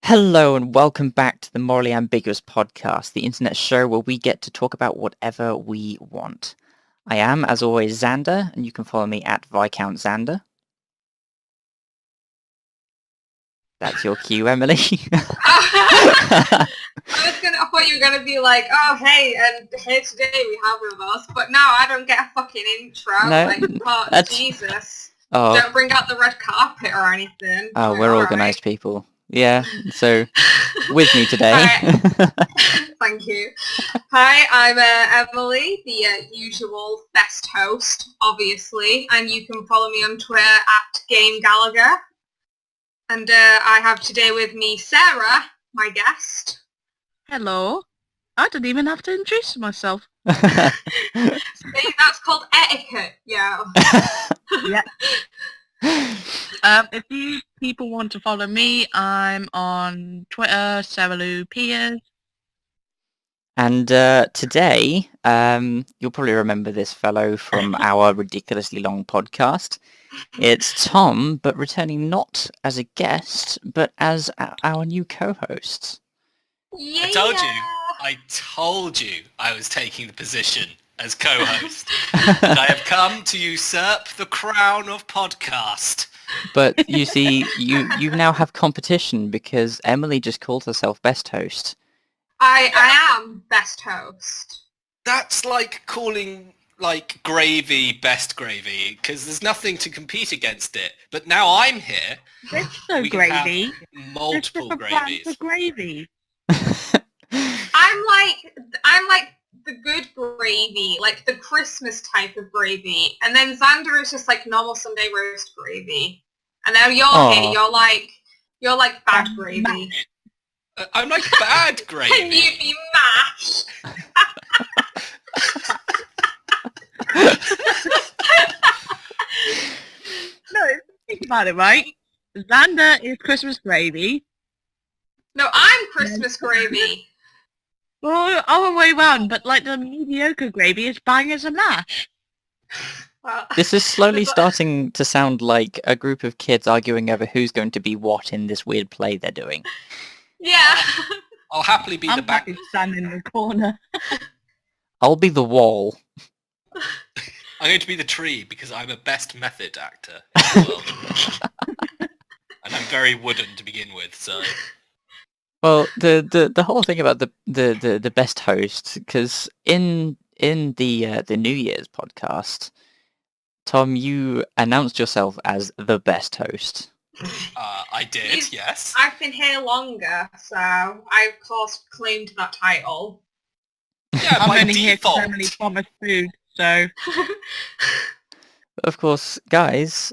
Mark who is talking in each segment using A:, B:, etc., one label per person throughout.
A: Hello and welcome back to the Morally Ambiguous podcast, the internet show where we get to talk about whatever we want. I am, as always, Xander, and you can follow me at Viscount Xander. That's your cue, Emily.
B: I thought you were gonna be like, oh hey, and here today we have with us, but no, I don't get a fucking intro.
A: No,
B: Jesus.
A: Oh,
B: Don't bring out the red carpet or anything.
A: oh, we're organised people. Yeah, so with me today.
B: Hi. Thank you. Hi, I'm Emily, the usual best host, obviously, and you can follow me on Twitter at Game Gallagher. And I have today with me Sarah, my guest.
C: Hello. I didn't even have to introduce myself.
B: See, that's called etiquette, yeah.
C: Yeah. If you people want to follow me, I'm on Twitter, Sarah Lou Piers.
A: And today, you'll probably remember this fellow from our ridiculously long podcast. It's Tom, but returning not as a guest, but as our new co-host.
B: Yeah.
D: I told you I was taking the position as co-host. And I have come to usurp the crown of podcast.
A: But you see, you now have competition because Emily just called herself best host.
B: I am best host.
D: That's like calling gravy best gravy, because there's nothing to compete against it. But now I'm here.
C: There's no
D: we can have
C: gravy.
D: multiple
C: There's different
D: gravies.
C: brands of gravy.
B: I'm like the good gravy, like the Christmas type of gravy, and then Xander is just like normal Sunday roast gravy, and now you're here. You're like bad gravy.
D: I'm like bad
B: Can
D: gravy.
B: you be mashed?
C: No, think about it, right? Xander is Christmas gravy.
B: No, I'm Christmas gravy.
C: Well, other way round, but like the mediocre gravy is bang as a mash.
B: Well,
A: This is slowly starting to sound like a group of kids arguing over who's going to be what in this weird play they're doing.
B: yeah.
D: I'll happily be the
C: I'm
D: back.
C: happy to stand in the corner.
A: I'll be the wall.
D: I'm going to be the tree because I'm a best method actor in the world. And I'm very wooden to begin with, so...
A: Well, the whole thing about the best host, because in the New Year's podcast, Tom, you announced yourself as the best host.
D: I did, yes.
B: I've been here longer, so I of course claimed that title.
D: Yeah,
C: I'm
D: by
C: only here because
D: default.
C: Emily promised food, so...
A: But of course, guys,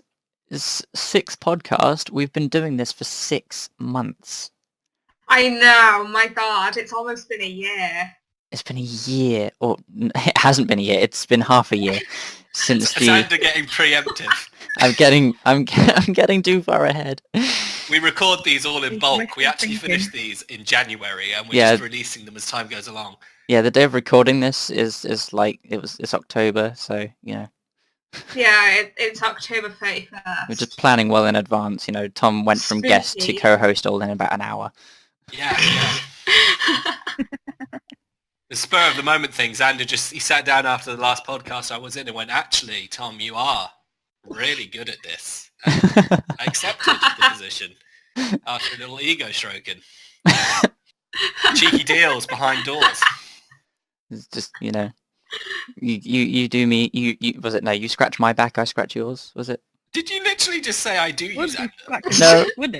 A: it's 6th podcast. We've been doing this for 6 months.
B: I know, my god, it's almost been a year.
A: It's been a year, or it hasn't been a year. It's been half a year since the.
D: Xander getting preemptive.
A: I'm getting too far ahead.
D: We record these all in
C: It's
D: bulk. We
C: wishful
D: actually
C: thinking.
D: finish these in January, and we're
A: Yeah.
D: just releasing them as time goes along.
A: Yeah, the day of recording this is like it's October, so you know
B: Yeah, it's October 31st.
A: we're just planning well in advance. You know, Tom went from guest to
B: Spooky.
A: co-host all in about an hour.
D: Yeah. The spur of the moment thing, Xander he sat down after the last podcast I was in and went, actually, Tom, you are really good at this. And I accepted the position after a little ego stroking. Cheeky deals behind doors.
A: It's just you do me. You was it? No, you scratch my back, I scratch yours. Was it?
D: Did you literally just say I do you,
C: Wouldn't be
D: Xander?
C: scratching
A: No.
C: it, would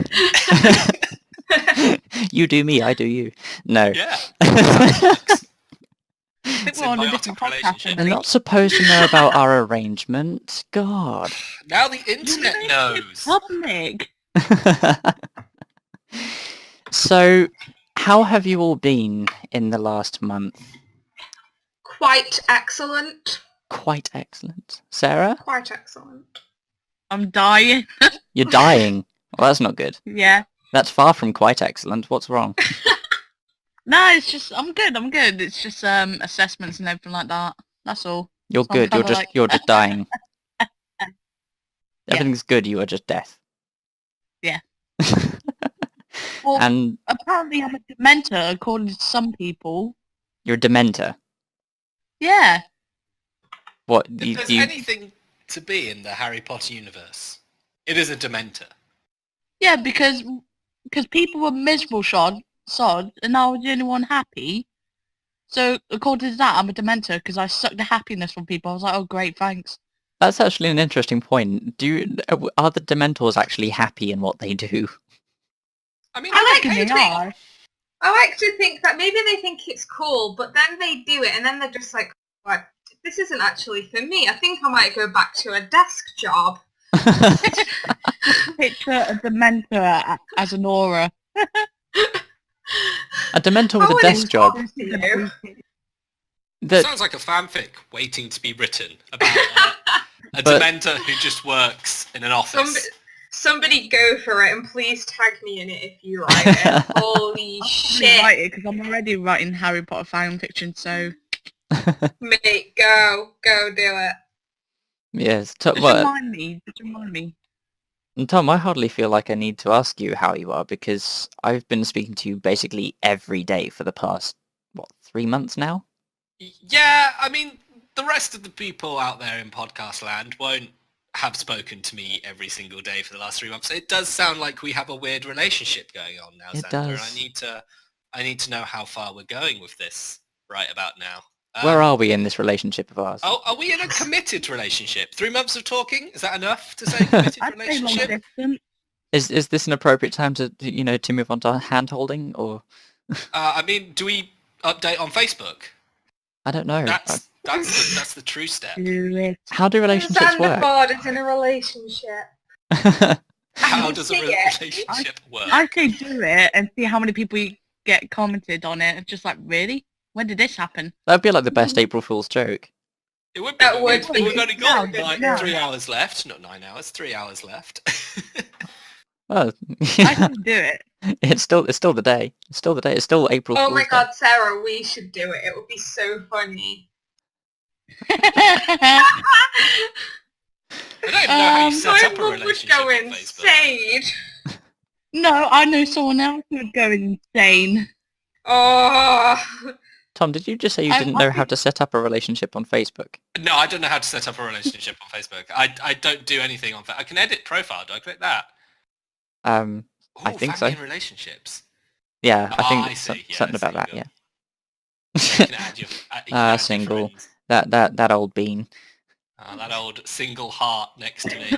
C: it?
A: You do me, I do you. No.
D: Yeah.
C: I think
D: It's
C: we're on a
D: symbiotic
C: different podcast.
D: relationship.
A: I'm
C: Emily.
A: not supposed to know about our arrangement. God.
D: Now the internet knows.
C: Public.
A: So, how have you all been in the last month?
B: Quite excellent.
A: Quite excellent. Sarah?
B: Quite excellent.
C: I'm dying.
A: You're dying. Well, that's not good.
C: Yeah.
A: That's far from quite excellent. What's wrong?
C: No, it's just I'm good. It's just assessments and everything like that. That's all.
A: You're
C: So I'm
A: good. You're
C: kinda
A: just
C: like-
A: you're just dying. Everything's good. You are just death.
C: Yeah. Well,
A: And
C: apparently I'm a dementor, according to some people.
A: you're a dementor.
C: Yeah.
A: What?
D: If there's anything to be in the Harry Potter universe, it is a Dementor.
C: Yeah, because people were miserable sods, and I was the only one happy. So according to that, I'm a dementor because I suck the happiness from people. I was like, oh great, thanks.
A: That's actually an interesting point. Are the Dementors actually happy in what they do?
D: I mean,
C: I
D: they're
C: reckon
D: paid
C: they
D: well.
C: are.
B: I like to think that maybe they think it's cool, but then they do it, and then they're just like, "What? This isn't actually for me. I think I might go back to a desk job."
C: Picture a dementor as an aura.
A: A Dementor with
B: How
A: a
B: would
A: desk
B: it
A: job.
B: talk to you?
D: Sounds like a fanfic waiting to be written about a
A: But-
D: Dementor who just works in an office.
B: Somebody go for it, and please tag me in it if you write it. Holy
C: I'll
B: shit.
C: write it because I'm already writing Harry Potter fan fiction. So
B: Mate, go do it.
A: Yes.
C: just remind me.
A: And Tom, I hardly feel like I need to ask you how you are because I've been speaking to you basically every day for the past, 3 months now?
D: Yeah, I mean, the rest of the people out there in podcast land won't have spoken to me every single day for the last 3 months. It does sound like we have a weird relationship going on now,
A: It
D: Xander.
A: does.
D: I need to know how far we're going with this right about now.
A: Where are we in this relationship of ours?
D: Oh, are we in a committed relationship? 3 months of talking? Is that enough to say committed
C: I'd say long
D: relationship?
C: distance.
A: Is this an appropriate time to move on to hand holding, or
D: I mean, do we update on Facebook?
A: I don't know.
D: That's the true step.
C: Do it.
A: How do relationships work?
B: Xander is in a relationship.
D: How
B: You
D: does a
B: see it?
D: relationship work?
C: I say do it and see how many people get commented on it. Just like, really? When did this happen?
A: That'd be like the best April Fool's joke.
D: It would be.
B: That
D: but
B: would be.
D: We've only got
C: No,
D: like
C: no.
D: 3 hours left. Not 9 hours. 3 hours left.
A: Oh,
C: I can do it.
A: it's still the day. It's still the day. It's still April
B: Oh
A: Fool's
B: my
A: Day.
B: god, Sarah, we should do it. It would be so funny.
D: I don't even know how you set
B: My
D: up a
B: mum would
D: relationship
B: go
D: on Facebook.
B: insane.
C: No, I know someone else who would go insane.
B: Oh,
A: Tom, did you just say you
C: I-
A: didn't
C: I
A: know how
C: think-
A: to set up a relationship on Facebook?
D: No, I don't know how to set up a relationship on Facebook. I don't do anything on Facebook. I can edit profile. Do I click that? I
A: think so.
D: In relationships.
A: Yeah, I think
D: I see. Yeah,
A: something
D: I
A: about
D: see.
A: that.
D: You can add your, you can add your
A: single.
D: friends.
A: That old bean.
D: That old single heart next to me.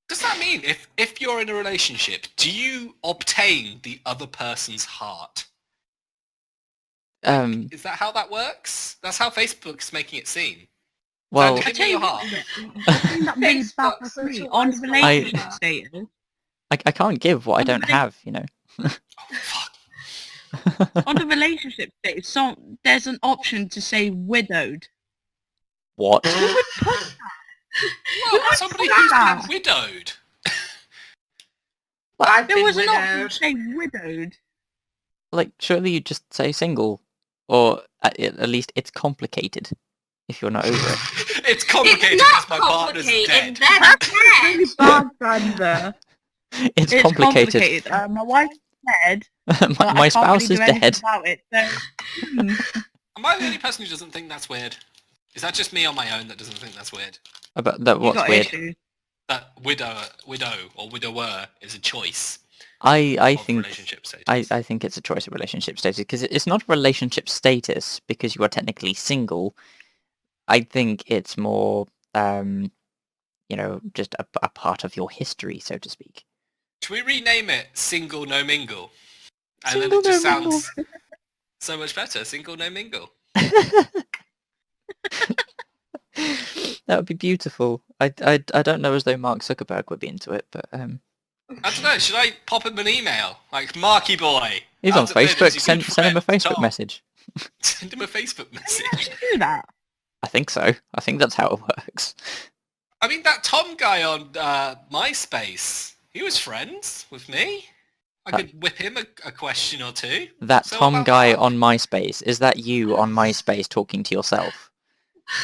D: Does that mean if you're in a relationship, do you obtain the other person's heart? Is that how that works? That's how Facebook's making it seem.
A: Well,
D: Xander, give me your heart.
C: The thing that made it bad
B: Facebook,
C: for me
B: social
C: on
B: life
C: relationship
B: partner.
C: status.
A: I can't give what I
C: On the
A: don't
C: rela-
A: have,
D: Oh, fuck.
C: On the relationship status, there's an option to say widowed.
A: What?
D: Well, somebody who's
C: that?
D: been widowed.
B: I've
C: There
B: been
C: was an option
B: widowed.
C: to say widowed.
A: Like, surely you just say single, or at least it's complicated if you're not over it.
D: It's complicated
B: It's
D: because
B: not
D: my partner's
B: complicated.
D: dead.
B: They're
C: Really
B: dead.
C: bad, Xander.
A: It's
C: It's
A: complicated.
C: My wife's dead. but
A: my
C: I can't
A: spouse
C: really
A: is
C: do anything
A: dead.
C: about it. So,
D: Am I the only person who doesn't think that's weird? Is that just me on my own that doesn't think that's weird?
A: About that,
C: you
A: what's
C: got
A: weird?
C: issues.
D: That widow or widower is a choice
A: I
D: of
A: think
D: relationship status.
A: I think it's a choice of relationship status because it's not a relationship status because you are technically single. I think it's more, just a part of your history, so to speak.
D: Should we rename it Single No Mingle? And
A: Single
D: then it just
A: No Mingle.
D: sounds so much better. Single No Mingle.
A: That would be beautiful. I don't know as though Mark Zuckerberg would be into it, but
D: I don't know. Should I pop him an email? Like, Marky boy.
A: he's on
D: how's it been?
A: Facebook.
D: Has he been
A: Send him a
D: friend?
A: Facebook
D: Tom,
A: message.
D: Send him a Facebook
C: You
D: message.
C: actually do that.
A: I think so. I think that's how it works.
D: I mean, that Tom guy on MySpace, he was friends with me. I could whip him a question or two.
A: That
D: So
A: Tom
D: about
A: guy
D: that?
A: on MySpace, is that you on MySpace talking to yourself?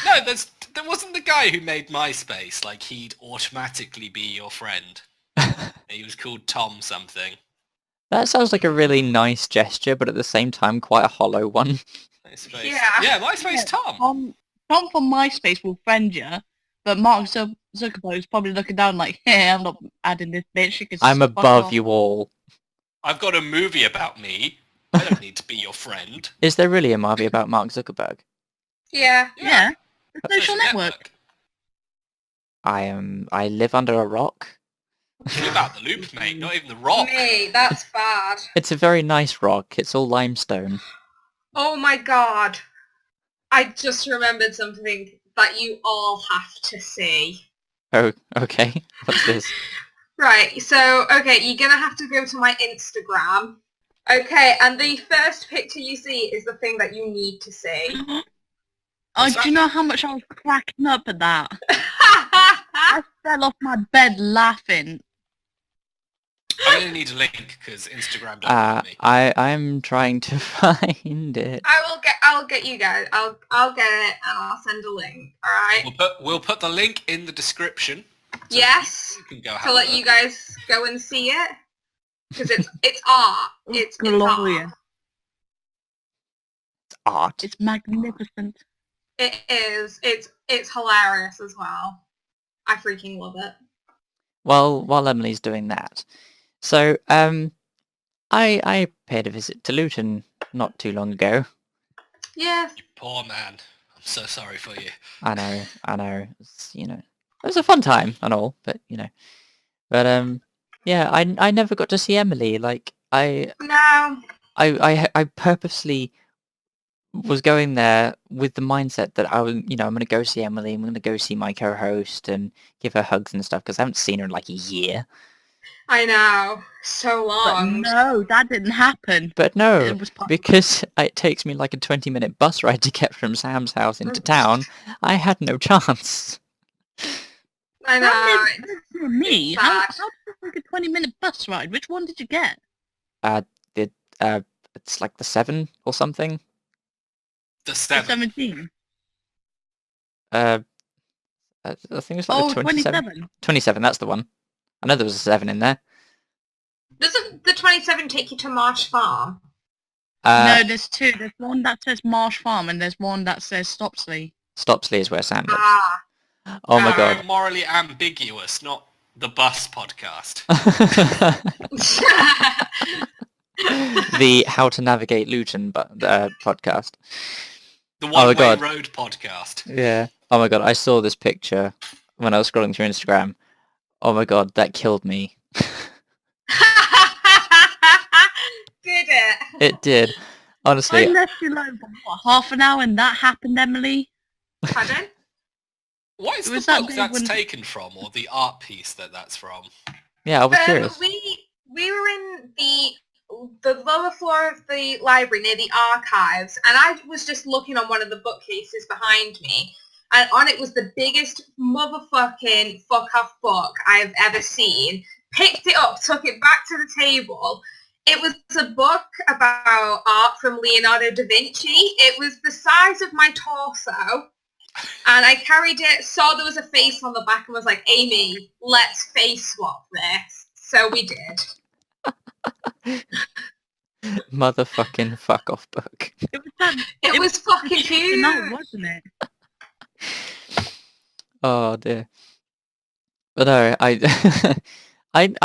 D: No, there wasn't the guy who made MySpace. Like, he'd automatically be your friend. He was called Tom something.
A: That sounds like a really nice gesture, but at the same time quite a hollow one.
D: MySpace.
B: Yeah.
D: Yeah, MySpace
C: Yeah,
D: Tom.
C: Tom from MySpace will friend you, but Mark Zuckerberg is probably looking down like, hey, I'm not adding this bitch. You can
A: I'm
C: fuck
A: above
C: off.
A: you all.
D: I've got a movie about me. I don't need to be your friend.
A: Is there really a movie about Mark Zuckerberg?
B: Yeah.
C: Yeah. The social network.
A: I live under a rock.
D: You live out the loop, mate. Not even the rock.
B: Mate, that's bad.
A: It's a very nice rock. It's all limestone.
B: Oh my god. I just remembered something that you all have to see.
A: Oh, okay. What's this?
B: Right, so, okay, you're gonna have to go to my Instagram. Okay, and the first picture you see is the thing that you need to see.
D: What's
C: Do
D: that?
C: you know how much I was cracking up at that? I fell off my bed laughing.
D: I'm going to need a link because Instagram don't let me.
A: I'm trying to find it.
B: I'll get you guys. I'll get it and I'll send a link. All right.
D: We'll put the link in the description. So
B: Yes.
D: You can go have
B: To
D: a
B: let
D: look.
B: you guys go and see it because it's art. It's
C: glorious.
B: art.
A: It's art.
C: It's magnificent.
B: It is. It's hilarious as well. I freaking love it.
A: Well, while Emily's doing that, so I paid a visit to Luton not too long ago.
B: Yes.
D: Poor man. I'm so sorry for you.
A: I know. It's, it was a fun time and all, but yeah, I never got to see Emily. Like
B: No.
A: I purposely was going there with the mindset that I'm going to go see Emily. I'm going to go see my co-host and give her hugs and stuff because I haven't seen her in like a year.
B: I know. So
C: But
B: long.
C: no, that didn't happen.
A: But no,
C: It was
A: because it takes me like a 20-minute bus ride to get from Sam's house into town, I had no chance.
B: I know.
C: That is me.
B: it's
C: How
B: sad.
C: did you take a 20-minute bus ride? Which one did you get?
A: It's like the 7 or something.
D: The
C: The
D: 7.
C: 17.
A: I think it's like
C: Oh,
A: the 27.
C: 27.
A: 27, that's the one. I know there was a 7 in there.
B: Doesn't the 27 take you to Marsh Farm?
C: No, there's two. There's one that says Marsh Farm and there's one that says Stopsley.
A: Stopsley is where Sam lives.
B: Ah.
A: Oh my
B: Oh.
A: god.
D: Morally ambiguous, not the bus podcast.
A: The How to Navigate Luton podcast.
D: The
A: Oh my
D: One-Way
A: God.
D: Road podcast.
A: Yeah. Oh my god, I saw this picture when I was scrolling through Instagram. Oh my god, that killed me.
B: Did it?
A: It did.
C: I
A: Honestly,
C: left you alone for what, half an hour and that happened, Emily?
B: Pardon?
D: What is
C: It
D: the
C: was that
D: book
C: day
D: that's
C: when-
D: taken from, or the art piece that's from?
A: yeah, I was curious.
B: We were in the lower floor of the library near the archives, and I was just looking on one of the bookcases behind me, and on it was the biggest motherfucking fuck off book I've ever seen. Picked it up, took it back to the table. It was a book about art from Leonardo da Vinci. It was the size of my torso. And I carried it, saw there was a face on the back and was like, Amy, let's face swap this. So we did.
A: Motherfucking fuck off book.
C: It was that.
B: It was fucking
C: chicken out,
B: cute.
C: wasn't it?
A: Oh dear. But no, I'm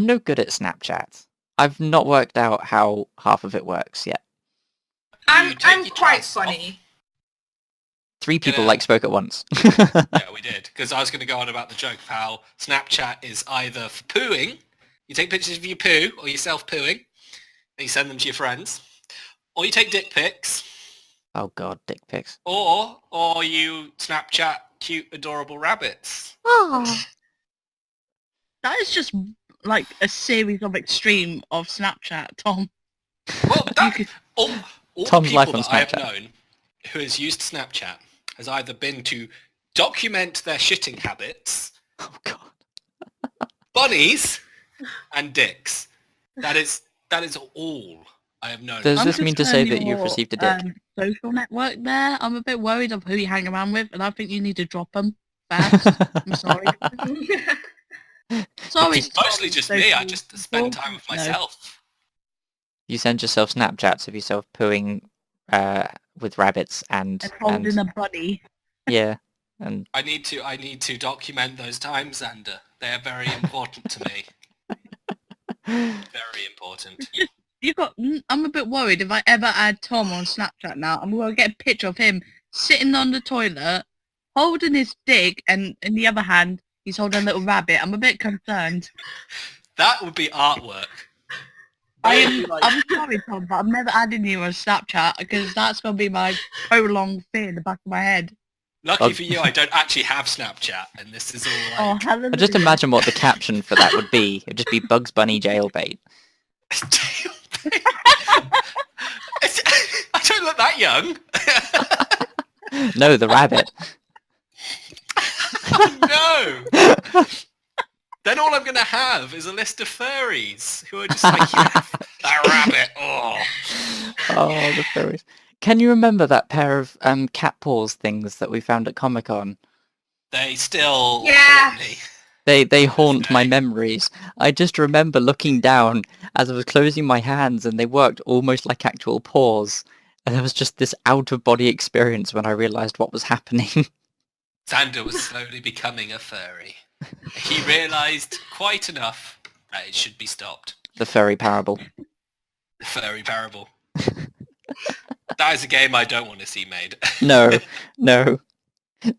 A: no good at Snapchat. I've not worked out how half of it works yet.
B: I'm
D: You take your
B: quite
D: trousers off.
B: funny.
A: 3 people
D: Yeah.
A: like spoke at once.
D: Yeah, we did. Because I was going to go on about the joke of how Snapchat is either for pooing, you take pictures of your poo or yourself pooing, and you send them to your friends, or you take dick pics,
A: Oh god, dick pics.
D: or you Snapchat cute, adorable rabbits.
C: That is just like a series of extreme of Snapchat, Tom.
D: Well,
C: You
D: that,
C: could-
D: all
A: Tom's
D: the
A: life
D: people
A: on
D: that I have
A: Snapchat.
D: known who has used Snapchat has either been to document their shitting habits,
A: Oh god.
D: bunnies, and dicks. That is all I have known.
A: Does
C: I'm
A: this mean to say
C: concerned
A: that you've
C: your,
A: received a dick?
C: Social network there. I'm a bit worried of who you hang around with, and I think you need to drop them fast. I'm sorry. Sorry,
D: It's mostly
C: Tom,
D: just
C: so
D: me. I
C: cool.
D: just spend time with
C: No.
D: myself.
A: You send yourself Snapchats of yourself pooing with rabbits
C: And holding a bunny.
A: yeah, and
D: I need to document those times, Xander. They are very important to me. Very important.
C: I'm a bit worried if I ever add Tom on Snapchat now, I'm going to get a picture of him sitting on the toilet, holding his dick, and in the other hand, he's holding a little rabbit. I'm a bit concerned.
D: That would be artwork.
C: I'm sorry, Tom, but I'm never adding you on Snapchat because that's going to be my prolonged fear in the back of my head.
D: Lucky for you, I don't actually have Snapchat, and this is all
C: Oh,
D: like...
C: hallelujah.
A: I just imagine what the caption for that would be. It'd just be Bugs Bunny jailbait.
D: Jailbait. I don't look that young.
A: No, the rabbit.
D: Oh, no. Then all I'm going to have is a list of furries who are just like, yeah, that rabbit. Oh.
A: Oh, the furries. Can you remember that pair of cat paws things that we found at Comic-Con?
D: They still
B: Yeah.
D: haunt me.
A: They haunt my memories. I just remember looking down as I was closing my hands and they worked almost like actual paws. And there was just this out-of-body experience when I realised what was happening.
D: Xander was slowly becoming a furry. He realised quite enough that it should be stopped.
A: The furry parable.
D: The furry parable. That is a game I don't want to see made.
A: No, no,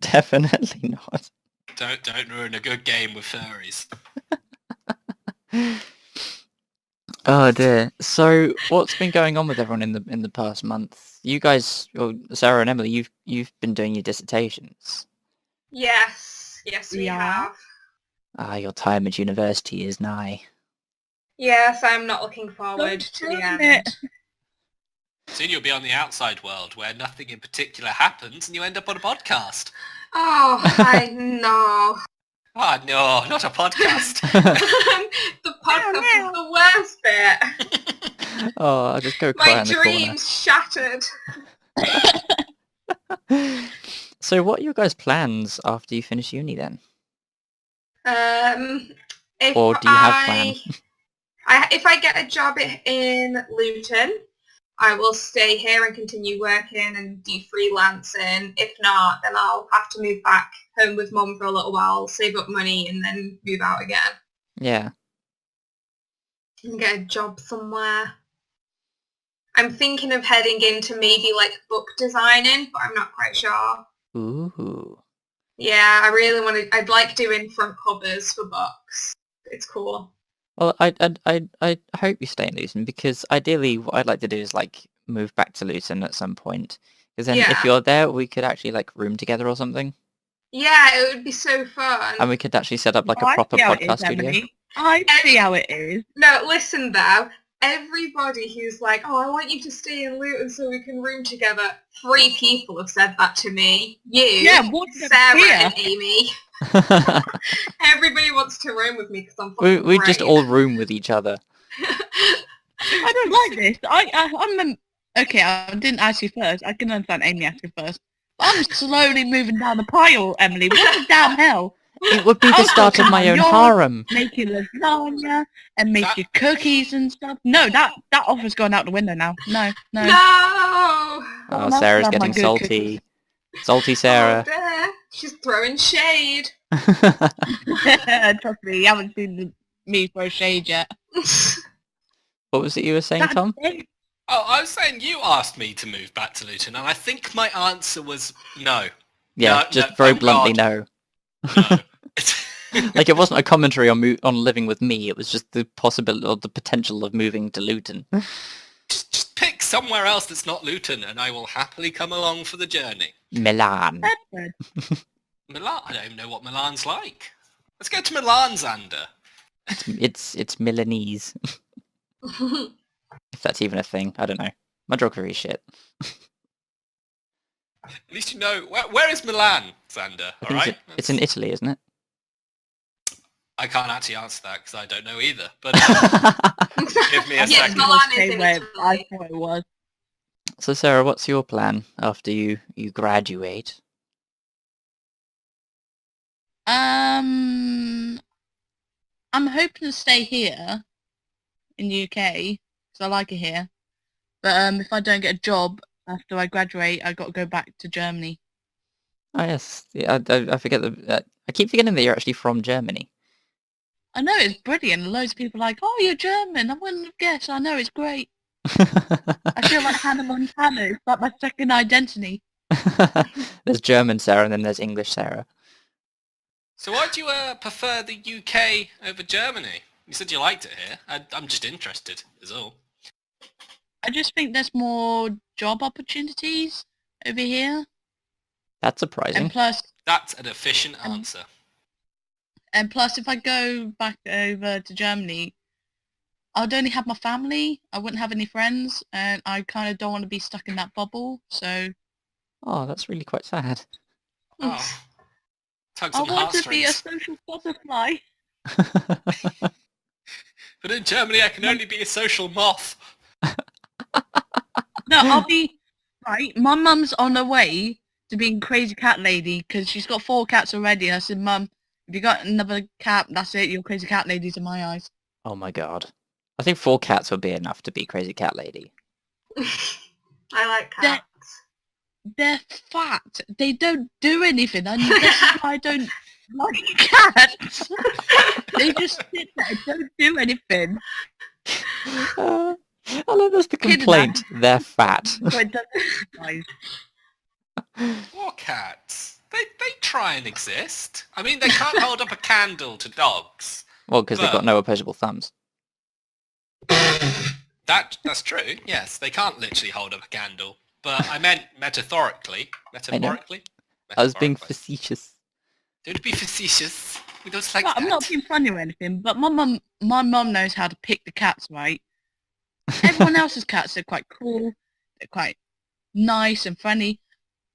A: definitely not.
D: Don't ruin a good game with furries.
A: Oh dear. So, what's been going on with everyone in the past month? You guys, or Sarah and Emily, you've been doing your dissertations.
B: Yes, we
C: Yeah.
B: have.
A: Ah, your time at university is nigh.
B: Yes, I'm not looking forward to the
C: ruin
B: end.
C: it.
D: Soon you'll be on the outside world where nothing in particular happens and you end up on a podcast.
B: Oh, I know.
D: Oh no, not a podcast.
B: The podcast is the worst bit.
A: Oh, I'll just go
B: My
A: quiet in the
B: dreams shattered.
A: corner. So, what are your guys' plans after you finish uni then?
B: If
A: Or do you have plans?
B: If I get a job in Luton, I will stay here and continue working and do freelancing. If not, then I'll have to move back home with Mum for a little while, save up money, and then move out again
A: Yeah.
B: and get a job somewhere. I'm thinking of heading into maybe like book designing, but I'm not quite sure.
A: Ooh.
B: Yeah, I really want to. I'd like doing front covers for books. It's cool.
A: Well, I hope you stay in Luton because ideally what I'd like to do is like move back to Luton at some point. Because then if
B: Yeah.
A: you're there, we could actually like room together or something,
B: Yeah, it would be so fun.
A: and we could actually set up like
C: I
A: a proper
C: see how it
A: podcast
C: is,
A: studio.
C: Emily. I see how it is.
B: No, listen though. Everybody who's like, oh, I want you to stay in Luton so we can room together. 3 people have said that to me. You,
C: Yeah, what the
B: Sarah,
C: fear?
B: and Amy. Everybody wants to room with me because I'm
A: we
B: fucking
A: just
B: brave.
A: all room with each other.
C: I don't like this. I'm okay. I didn't ask you first. I can understand Amy asking first. But I'm slowly moving down the pile, Emily. What the damn hell?
A: It would be the
C: I'll
A: start of
C: cook
A: my
C: on
A: own
C: yours,
A: harem.
C: Make your lasagna and make
D: That-
C: your cookies and stuff. No, that offer's gone out the window now. No.
B: No!
A: Oh,
C: Someone else
A: Sarah's
C: can have my
A: getting
C: good
A: salty.
C: cookies.
A: Salty
B: Oh,
A: Sarah.
B: dear. She's throwing shade.
C: Trust me, you haven't seen me throw shade yet.
A: What was it you were saying,
C: That's
A: Tom?
C: it.
D: Oh, I was saying you asked me to move back to Luton, and I think my answer was no.
A: Yeah,
D: No,
A: just
D: no,
A: very
D: thank
A: bluntly
D: God.
A: no.
D: No.
A: Like it wasn't a commentary on living with me. It was just the possibility or the potential of moving to Luton.
D: just pick somewhere else that's not Luton, and I will happily come along for the journey.
A: Milan.
C: Bedford.
D: Milan? I don't even know what Milan's like. Let's go to Milan, Xander.
A: It's Milanese. If that's even a thing, I don't know. My geography is shit.
D: At least you know where is Milan, Xander.
A: I
D: All
A: think
D: right.
A: it's in Italy, isn't it?
D: I can't actually answer that because I don't know either. But give me a
B: Yes,
D: second.
B: Milan is in
C: Where
B: Italy.
C: I thought it was.
A: So Sarah, what's your plan after you graduate?
C: I'm hoping to stay here in the UK because I like it here. But if I don't get a job after I graduate, I got to go back to Germany.
A: Oh yes, yeah, I forget I keep forgetting that you're actually from Germany.
C: I know it's brilliant. Loads of people are like, "Oh, you're German." I wouldn't have guessed. I know it's great. I feel like Hannah Montana. It's like my second identity.
A: There's German Sarah and then there's English Sarah.
D: So why do you prefer the UK over Germany? You said you liked it here. I'm just interested, is all.
C: I just think there's more job opportunities over here.
A: That's surprising.
C: And plus,
D: That's an efficient answer.
C: And plus, if I go back over to Germany, I'd only have my family. I wouldn't have any friends, and I kind of don't want to be stuck in that bubble. So
A: Oh, that's really quite sad.
D: Oh. Tugs
C: I
D: on the
C: want to be a
D: heartstrings.
C: social butterfly.
D: But in Germany, I can only be a social moth.
C: No, I'll be right. My mum's on her way to being crazy cat lady because she's got 4 cats already. I said, Mum, if you got another cat, that's it. You're crazy cat ladies in my eyes.
A: Oh my god. I think 4 cats would be enough to be crazy cat lady.
B: I like cats.
C: They're fat. They don't do anything. And this is why I don't like cats. They just sit there and don't do anything.
A: I love that's the complaint. They're fat.
C: So it doesn't
D: Poor cats. They try and exist. I mean, they can't hold up a candle to dogs.
A: Well, because they've got no opposable thumbs.
D: That's true. Yes, they can't literally hold up a candle. But I meant metaphorically. Metaphorically?
A: I was being facetious.
D: Don't be facetious. We don't like
C: Well,
D: that.
C: I'm not being funny or anything, but my mum knows how to pick the cats right. Everyone else's cats are quite cool. They're quite nice and friendly.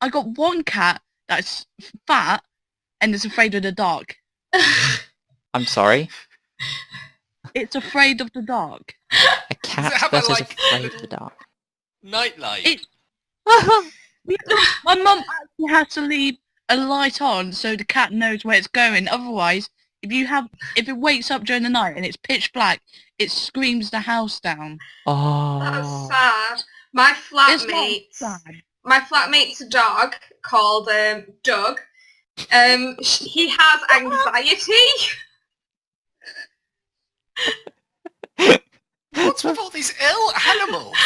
C: I got one cat that's fat and is afraid of the dark.
A: I'm sorry?
C: It's afraid of the dark.
A: A cat
D: have
A: that
D: a,
A: is
D: like,
A: afraid of the dark.
D: Nightlight.
C: It- My mum actually has to leave a light on so the cat knows where it's going. Otherwise, if it wakes up during the night and it's pitch black, it screams the house down.
B: That's
A: Oh.
B: sad. My
C: It's not
B: flatmate's
C: sad.
B: a dog called Doug. He has anxiety.
D: What's with all these ill animals?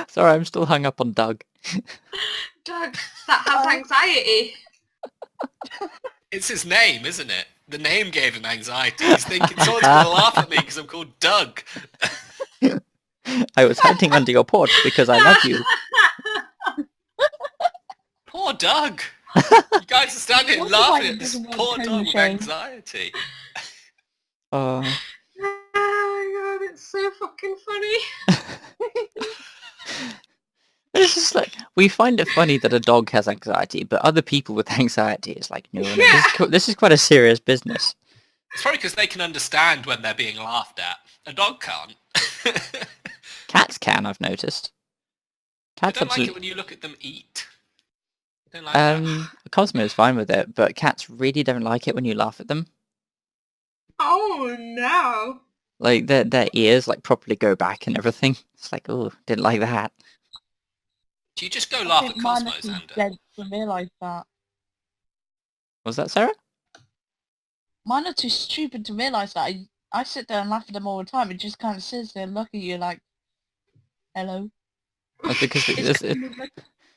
A: Sorry, I'm still hung up on Doug.
B: Doug that has anxiety.
D: It's his name, isn't it? The name gave him anxiety. He's thinking someone's going to laugh at me because I'm called Doug.
A: I was hiding under your porch because I love you.
D: Poor Doug. You guys are standing
C: What's
D: laughing
C: the
D: at this
C: point of
D: poor
C: doing
D: dog with
C: shame?
D: anxiety.
A: Oh.
B: Oh my god, it's so fucking funny.
A: It's just like, we find it funny that a dog has anxiety, but other people with anxiety is like, no, this is quite a serious business.
D: It's probably because they can understand when they're being laughed at. A dog can't.
A: Cats can, I've noticed.
D: I
A: Cats
D: don't like it
A: absolutely...
D: when you look at them eat. I don't like that.
A: Cosmo's fine with it, but cats really don't like it when you laugh at them.
B: Oh no.
A: Like, their ears, like, properly go back and everything. It's like, oh, didn't like that.
D: Do you just go
C: I
D: laugh
C: think
D: at
C: mine
D: Cosmo,
C: is
D: Xander?
C: dead to realise that.
A: Was that Sarah?
C: Mine are too stupid to realise that. I sit there and laugh at them all the time. It just kind of sits there and look at you like, hello.
A: That's because
C: It's
A: it's
C: kind of like,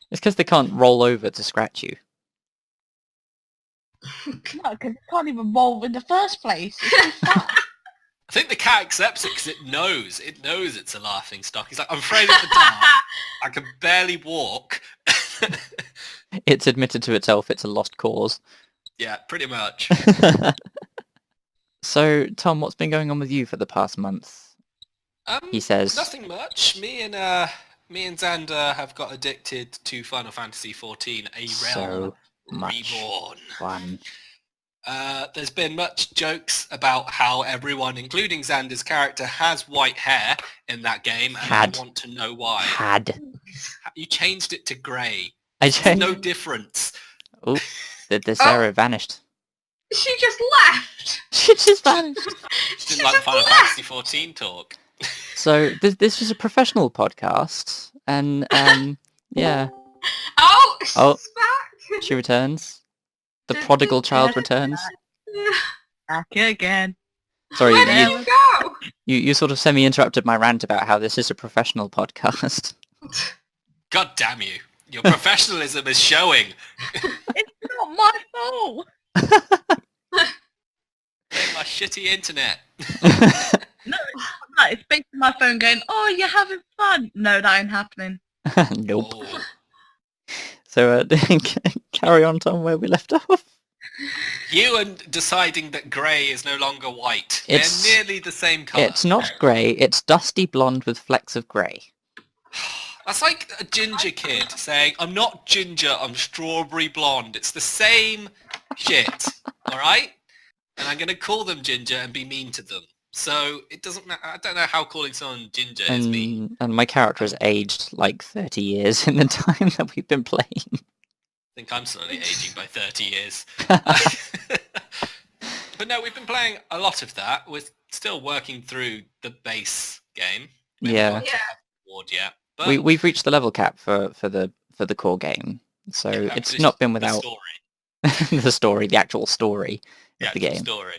A: because they can't roll over to scratch you.
C: no, because it can't even roll in the first place. It's too fat.
D: I think the cat accepts it because it knows. It knows it's a laughing stock. He's like, I'm afraid of the dark. I can barely walk.
A: It's admitted to itself it's a lost cause.
D: Yeah, pretty much.
A: So, Tom, what's been going on with you for the past month? He says...
D: Nothing much. Me and Xander have got addicted to Final Fantasy XIV, A Realm
A: So much
D: Reborn.
A: fun.
D: There's been much jokes about how everyone, including Xander's character, has white hair in that game, and
A: Had.
D: I want to know why.
A: Had.
D: You changed it to grey.
A: I
D: There's
A: changed...
D: no difference.
A: Oh, the Sarah vanished.
B: She just left.
A: She just vanished.
D: She didn't like Final Fantasy 14 talk.
A: So this was a professional podcast, and yeah.
B: Oh, she's
A: Oh.
B: back.
A: She returns. The prodigal child returns.
C: Back again.
A: Sorry,
B: Where did you go?
A: you sort of semi-interrupted my rant about how this is a professional podcast.
D: God damn you. Your professionalism is showing.
C: It's not my fault.
D: Blame my shitty internet.
C: No, it's not. It's basically my phone going, oh, you're having fun. No, that ain't happening.
A: Nope.
D: Oh.
A: So carry on, Tom, where we left off.
D: You and deciding that grey is no longer white.
A: It's-
D: They're nearly the same colour.
A: It's not grey, it's dusty blonde with flecks of grey.
D: That's like a ginger kid saying, I'm not ginger, I'm strawberry blonde. It's the same shit, alright? And I'm going to call them ginger and be mean to them. So it doesn't matter. I don't know how calling someone ginger is mean.
A: And my character has aged like 30 years in the time that we've been playing.
D: I think I'm slowly aging by 30 years. But no, we've been playing a lot of that. We're still working through the base game. We haven't got to the award yet. But
A: We've reached the level cap for the core game. So it's not been without the story, the actual story of the game.
D: Story.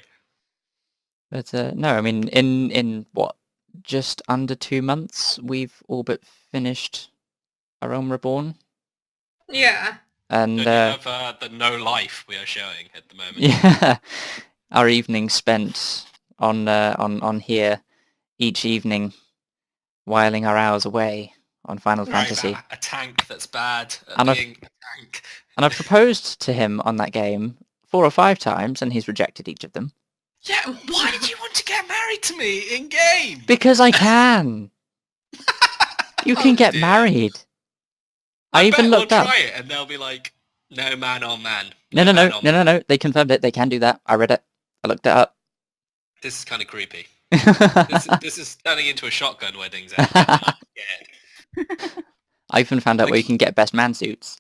A: But no, I mean, in what, just under 2 months, we've all but finished Our Realm Reborn.
B: Yeah.
A: And
D: Don't you have the no life we are showing at the moment?
A: yeah, our evenings spent on here each evening, whiling our hours away on Final Fantasy.
D: A tank that's bad at
A: And
D: being a tank.
A: And I've proposed to him on that game 4 or 5 times, and he's rejected each of them.
D: Yeah, why did you want to get married to me in game?
A: Because I can. You can get
D: dear.
A: married.
D: I
A: even
D: bet
A: looked
D: we'll
A: up.
D: try it and they'll be like, no man on man.
A: No. They confirmed it. They can do that. I read it. I looked it up.
D: This is kind of creepy. This is turning into a shotgun wedding. Zach. I'm scared.
A: I even found out where you can get best man suits.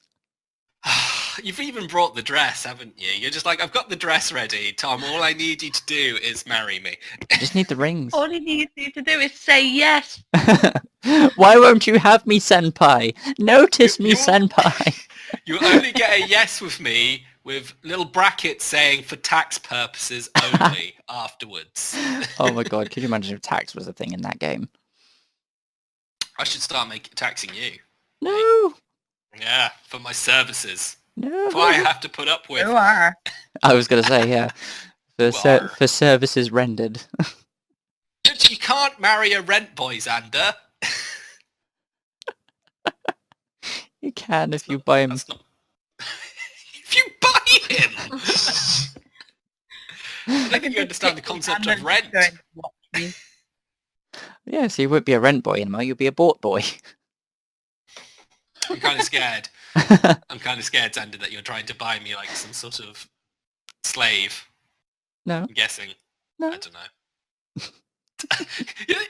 D: You've even brought the dress, haven't you? You're just like, I've got the dress ready, Tom. All I need you to do is marry me.
A: You just need the rings.
C: All he needs you to do is say yes.
A: Why won't you have me, senpai? Notice me, senpai.
D: You only get a yes with me with little brackets saying for tax purposes only afterwards.
A: Oh my god, could you imagine if tax was a thing in that game?
D: I should start taxing you.
A: No.
D: Yeah, for my services.
A: No.
D: For what I have to put up with.
C: You are.
A: I was going to say, yeah.
D: Are.
A: For services rendered.
D: You can't marry a rent boy, Xander.
A: You can if you buy him.
D: If you buy him! I don't think you understand the concept of rent.
C: Going to watch me.
A: Yeah, so you won't be a rent boy anymore, you'll be a bought boy.
D: I'm kind of scared. I'm kind of scared, Xander, that you're trying to buy me like some sort of slave.
A: No.
D: I'm guessing.
A: No.
D: I don't know.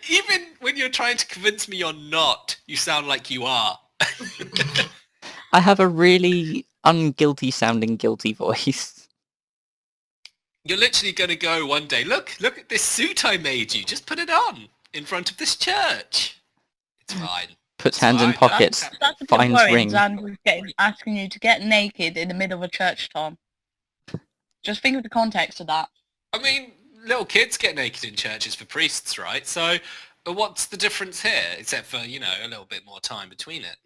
D: Even when you're trying to convince me you're not, you sound like you are.
A: I have a really unguilty sounding guilty voice.
D: You're literally going to go one day, look at this suit I made you. Just put it on in front of this church. It's fine.
A: Puts hands in pockets,
C: That's a bit
A: finds
C: worrying,
A: ring.
C: Xander's asking you to get naked in the middle of a church, Tom. Just think of the context of that.
D: I mean, little kids get naked in churches for priests, right? So what's the difference here? Except for, you know, a little bit more time between it.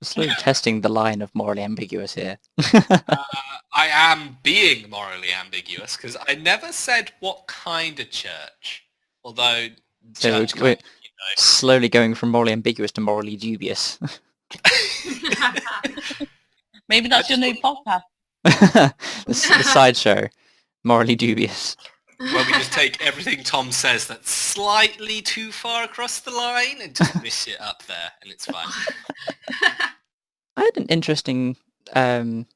A: Slowly testing the line of morally ambiguous here.
D: I am being morally ambiguous because I never said what kind of church. Although,
A: So
D: church
A: we're
D: kind of, you know.
A: slowly going from morally ambiguous to morally dubious.
C: Maybe that's your new podcast.
A: the sideshow, morally dubious.
D: Where we just take everything Tom says that's slightly too far across the line and just miss it up there, and it's fine.
A: I had an interesting thing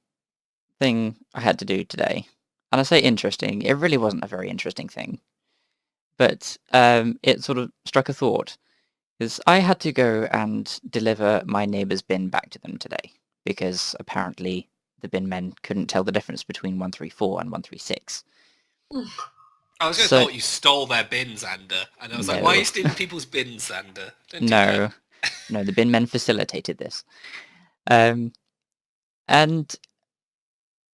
A: I had to do today. And I say interesting, it really wasn't a very interesting thing. But it sort of struck a thought. Because I had to go and deliver my neighbour's bin back to them today. Because apparently the bin men couldn't tell the difference between 134 and 136.
D: I was going to thought you stole their bins, Xander. And I was like, why are you stealing people's bins, Xander? Don't do that.
A: No, the bin men facilitated this. And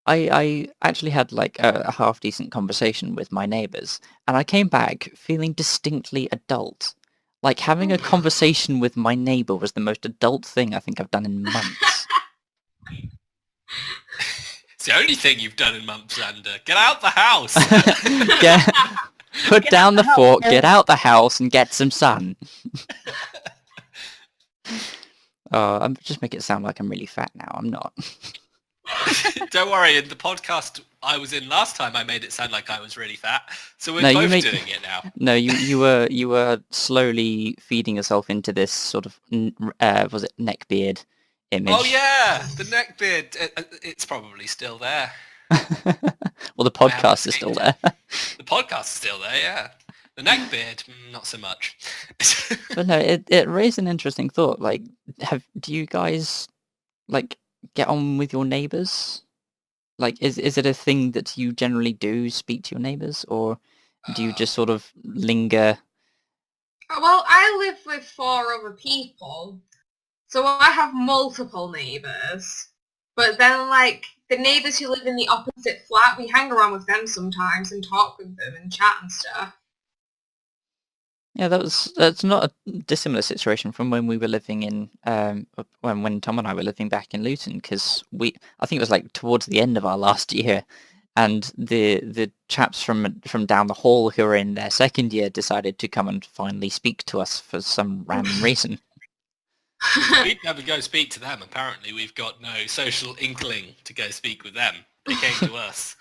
A: I actually had like a half decent conversation with my neighbours, and I came back feeling distinctly adult. Like having a conversation with my neighbour was the most adult thing I think I've done in months.
D: It's the only thing you've done in months, Xander. Get out the house!
A: Put down the fork, get out the house, and get some sun. Oh, I'm just making it sound like I'm really fat now. I'm not.
D: Don't worry, in the podcast I was in last time, I made it sound like I was really fat. So we're
A: No,
D: both doing it now.
A: No, you were slowly feeding yourself into this sort of was it neckbeard image?
D: Oh yeah, the neckbeard. It's probably still there.
A: Well, the podcast is still there.
D: The podcast is still there, yeah. The neckbeard, not so much.
A: But no, it raised an interesting thought. Like, do you guys like get on with your neighbours? Like, is it a thing that you generally do, speak to your neighbours, or do you just sort of linger?
B: Well, I live with 4 other people, so I have multiple neighbours. But then, like, the neighbours who live in the opposite flat, we hang around with them sometimes and talk with them and chat and stuff.
A: Yeah, that's not a dissimilar situation from when we were living in when Tom and I were living back in Luton, because I think it was like towards the end of our last year, and the chaps from down the hall who were in their second year decided to come and finally speak to us for some random reason.
D: We'd never go speak to them. Apparently, we've got no social inkling to go speak with them. They came to us.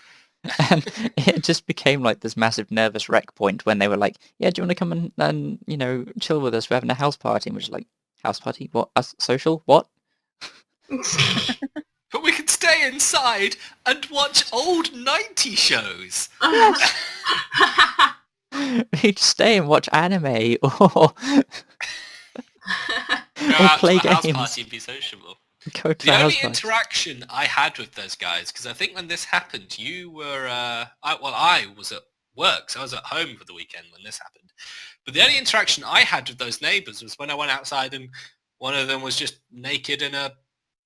A: And it just became like this massive nervous wreck point when they were like, yeah, do you want to come and chill with us? We're having a house party. And we're just like, house party? What? Social? What?
D: But we can stay inside and watch old 90 shows.
A: Yes. We'd stay and watch anime or
D: play games. House party and be sociable.
A: The
D: only interaction I had with those guys, because I think when this happened, you were, I was at work, so I was at home for the weekend when this happened. But the only interaction I had with those neighbours was when I went outside and one of them was just naked in a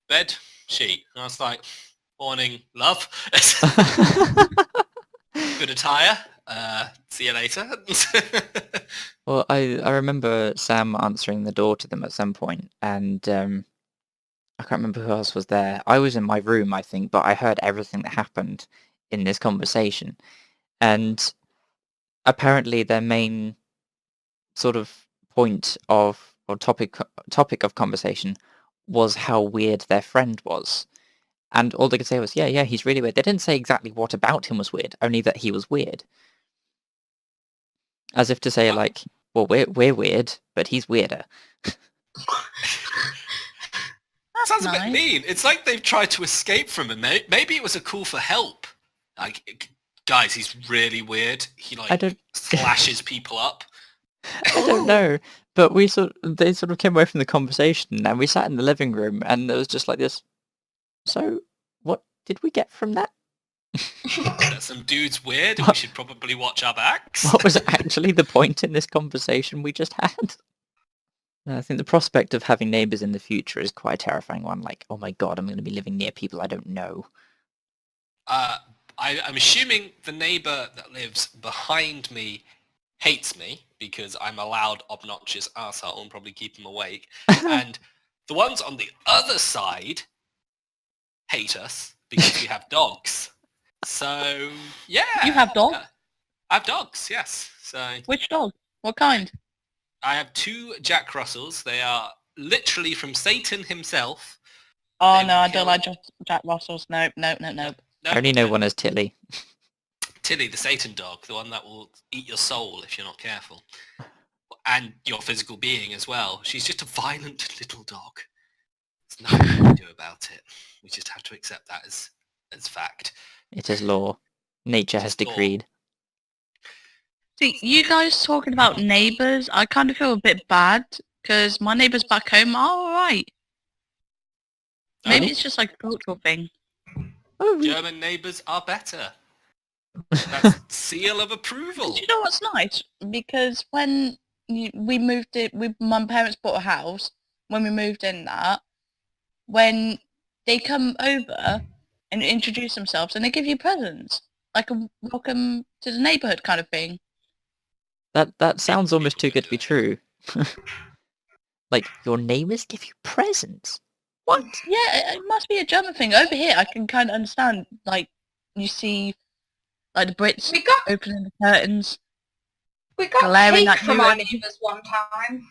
D: bed sheet. And I was like, morning, love. Good attire. See you later.
A: Well, I remember Sam answering the door to them at some point, and I can't remember who else was there. I was in my room, I think, but I heard everything that happened in this conversation. And apparently their main sort of point of, or topic of conversation was how weird their friend was. And all they could say was, yeah, he's really weird. They didn't say exactly what about him was weird, only that he was weird. As if to say, like, well, we're weird, but he's weirder.
D: Sounds a bit mean. It's like they've tried to escape from him. Maybe it was a call for help. Like, guys, he's really weird. He slashes people up.
A: I don't know, but they sort of came away from the conversation, and we sat in the living room, and there was just like this. So, what did we get from that?
D: That some dude's weird, and we should probably watch our backs.
A: What was actually the point in this conversation we just had? I think the prospect of having neighbours in the future is quite a terrifying one. Like, oh my god, I'm going to be living near people I don't know.
D: I'm assuming the neighbour that lives behind me hates me because I'm a loud, obnoxious arsehole and probably keep him awake. And the ones on the other side hate us because we have dogs. So, yeah.
C: You have dogs?
D: I have dogs, yes. So
C: which dog? What kind?
D: I have 2 Jack Russells. They are literally from Satan himself.
C: Oh, no, I don't like Jack Russells. Nope.
A: I only know one as Tilly.
D: Tilly, the Satan dog, the one that will eat your soul if you're not careful. And your physical being as well. She's just a violent little dog. There's nothing we can do about it. We just have to accept that as fact.
A: It is law. Nature has decreed.
C: See, you guys talking about neighbours, I kind of feel a bit bad, because my neighbours back home are alright. Maybe it's just like a cultural thing.
D: German neighbours are better. That's seal of approval.
C: Do you know what's nice? Because when we moved it, my parents bought a house. When we moved in, when they come over and introduce themselves, and they give you presents, like a welcome to the neighbourhood kind of thing.
A: That sounds almost too good to be true. Like, your neighbours give you presents? What?
C: Yeah, it must be a German thing. Over here, I can kind of understand. Like, you see, like the Brits
B: We got
C: opening the curtains.
B: we got
C: Glaring
B: cake
C: at
B: from
C: you
B: our
C: and-
B: neighbours one time.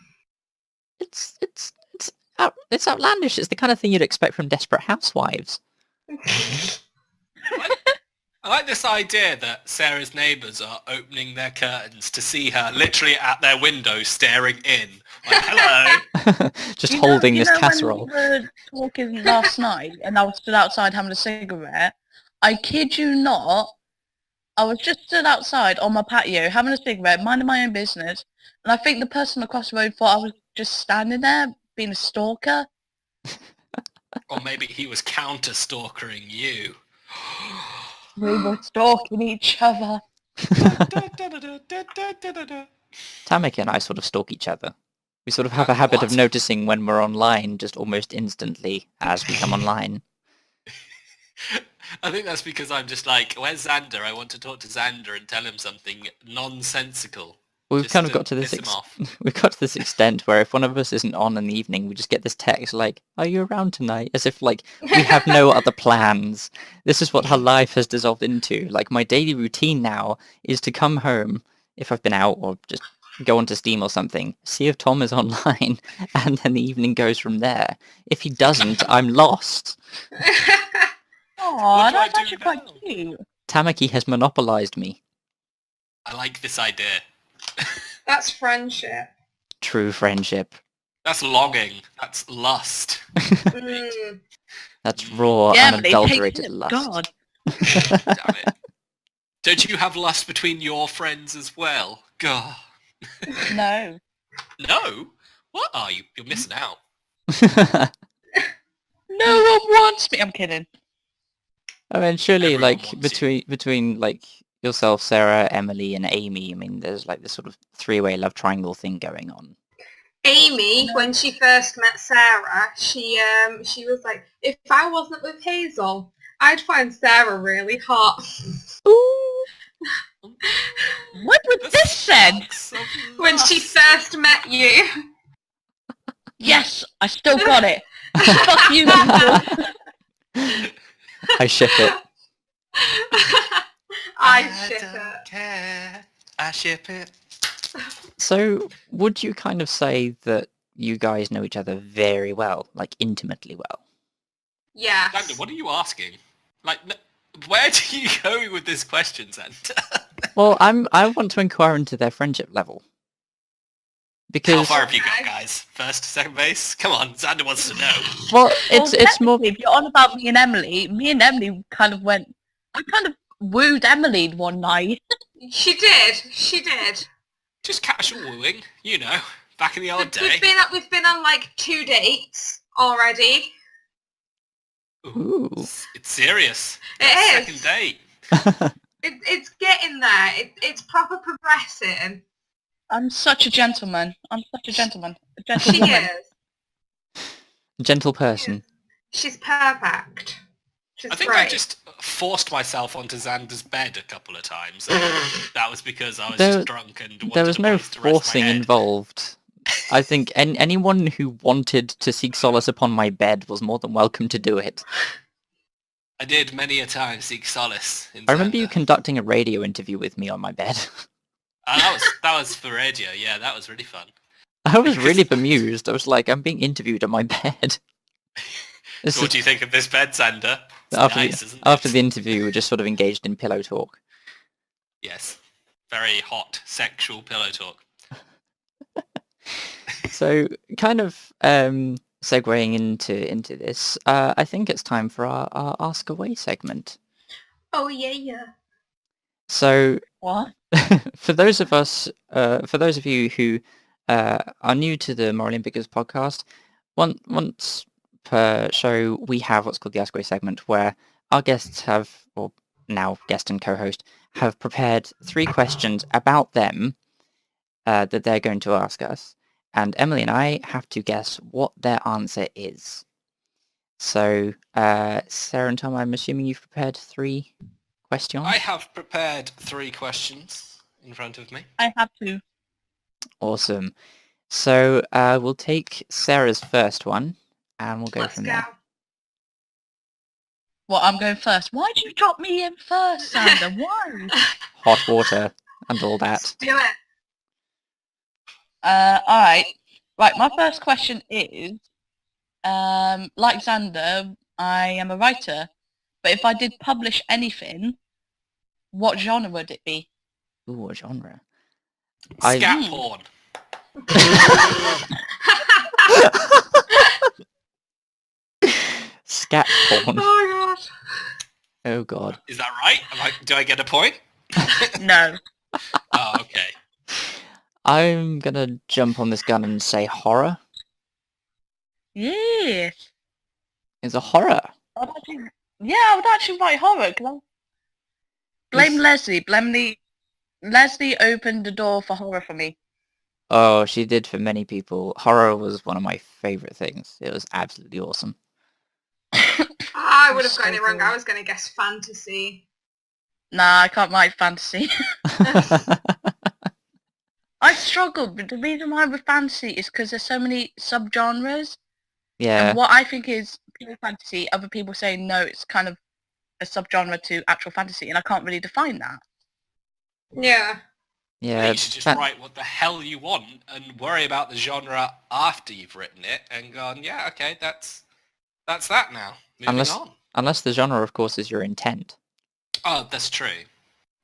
A: It's outlandish. It's the kind of thing you'd expect from Desperate Housewives.
D: I like this idea that Sarah's neighbours are opening their curtains to see her literally at their window staring in. Like, hello.
A: Just
C: You know-
A: holding
C: you
A: this
C: know
A: casserole.
C: When we were talking last night, and I was stood outside having a cigarette. I kid you not, I was just stood outside on my patio having a cigarette, minding my own business, and I think the person across the road thought I was just standing there being a stalker.
D: Or maybe he was counter-stalkering you.
C: We were stalking each other.
A: Tamaki and I sort of stalk each other. We sort of have a habit of
D: What?
A: noticing when we're online just almost instantly as we come online.
D: I think that's because I'm just like, where's Xander? I want to talk to Xander and tell him something nonsensical.
A: We've
D: Just
A: kind of
D: to
A: got to this
D: piss him off.
A: we've got to this extent where if one of us isn't on in the evening, we just get this text like, "Are you around tonight?" As if like we have no other plans. This is what her life has dissolved into. Like my daily routine now is to come home if I've been out or just go onto Steam or something, see if Tom is online, and then the evening goes from there. If he doesn't, I'm lost.
C: Aw,
D: What do I
C: that's
D: do
C: actually quite
D: now?
C: cute.
A: Tamaki has monopolized me.
D: I like this idea.
B: That's friendship.
A: True friendship.
D: That's longing. That's lust.
B: Mm.
A: That's raw,
C: Yeah, but they take
A: unadulterated
C: it.
A: lust.
C: God.
D: Damn it. Don't you have lust between your friends as well? God.
C: No.
D: No? What are you? You're missing out.
C: No one wants me. I'm kidding.
A: I mean, surely,
D: Everyone
A: like
D: wants you.
A: between like yourself, Sarah, Emily, and Amy. I mean, there's like this sort of three-way love triangle thing going on.
B: Amy, when she first met Sarah, she was like, if I wasn't with Hazel, I'd find Sarah really hot.
A: Ooh.
C: What was
D: The
C: this said?
D: sparks of
B: When she
D: lust.
B: first met you.
C: Yes, I still got it. Fuck you, people.
A: I ship it.
B: I ship
D: don't
B: it.
D: care. I ship it.
A: So, would you kind of say that you guys know each other very well, like intimately well?
B: Yes.
D: Xander, what are you asking? Like, where are you going with this question, Xander?
A: Well, I want to inquire into their friendship level.
D: How
A: Because,
D: far have you got, guys? First, second base? Come on, Xander wants to know.
A: well, it's more...
C: technically, if you're on about me and Emily kind of went... I kind of wooed Emily one night.
B: She did. She did.
D: Just casual wooing, you know, back in the old day.
B: We've been on like 2 dates already.
A: Ooh.
D: It's serious.
B: It
D: Second
B: is.
D: date.
B: It's getting there. It's proper progressing.
C: I'm such a gentleman. A
B: She
C: gentlewoman.
B: is.
A: Gentle person.
B: She's perfect. She's
D: I think
B: great.
D: I just forced myself onto Xander's bed a couple of times. That was because I was
A: There-
D: just drunk and wanted
A: There was
D: a
A: no
D: place to rest my
A: forcing
D: head.
A: involved. I think anyone who wanted to seek solace upon my bed was more than welcome to do it.
D: I did many a time seek solace in
A: I remember you
D: Xander.
A: conducting a radio interview with me on my bed.
D: That was for radio. Yeah, that was really fun.
A: I was really bemused. I was like, I'm being interviewed on my bed. This
D: So what
A: is-
D: do you think of this bed, Xander? It's
A: after,
D: nice,
A: the,
D: isn't
A: after
D: it?
A: the interview, we just sort of engaged in pillow talk.
D: Yes. Very hot, sexual pillow talk.
A: So, kind of segueing into this, I think it's time for our Ask Away segment.
B: Oh yeah.
A: So,
C: What?
A: for those of you who are new to the Moral Ambiguous podcast, once per show we have what's called the Ask Away segment, where our guests have, or now guest and co-host, have prepared 3 questions about them that they're going to ask us, and Emily and I have to guess what their answer is. So, Sarah and Tom, I'm assuming you've prepared 3 questions?
D: I have prepared 3 questions in front of me.
C: I have to.
A: Awesome. So, we'll take Sarah's first one, and we'll go
B: Let's
A: from
B: go.
A: there.
C: Well, I'm going first. Why did you drop me in first, Sander? Why?
A: Hot water and all that.
B: Do it.
C: Alright. Right, my first question is, like Xander, I am a writer, but if I did publish anything, what genre would it be?
A: Ooh, what genre?
D: Scat porn.
A: Scat porn.
B: Oh god.
A: Oh god.
D: Is that right? Do I get a point?
C: No.
D: Oh, okay.
A: I'm gonna jump on this gun and say horror.
C: Yes.
A: It's a horror.
C: I would actually write horror. Blame Leslie. Leslie opened the door for horror for me.
A: Oh, she did for many people. Horror was one of my favourite things. It was absolutely awesome.
B: I would have
C: So
B: gotten it wrong.
C: cool.
B: I was going to guess fantasy.
C: Nah, I can't write fantasy. I struggled, but the reason why with fantasy is because there's so many subgenres.
A: Yeah.
C: And what I think is pure fantasy, other people say no, it's kind of a subgenre to actual fantasy, and I can't really define that.
B: Yeah.
A: Yeah.
D: You should just write what the hell you want and worry about the genre after you've written it and gone, yeah, okay, that's that now. Moving on.
A: Unless the genre, of course, is your intent.
D: Oh, that's true.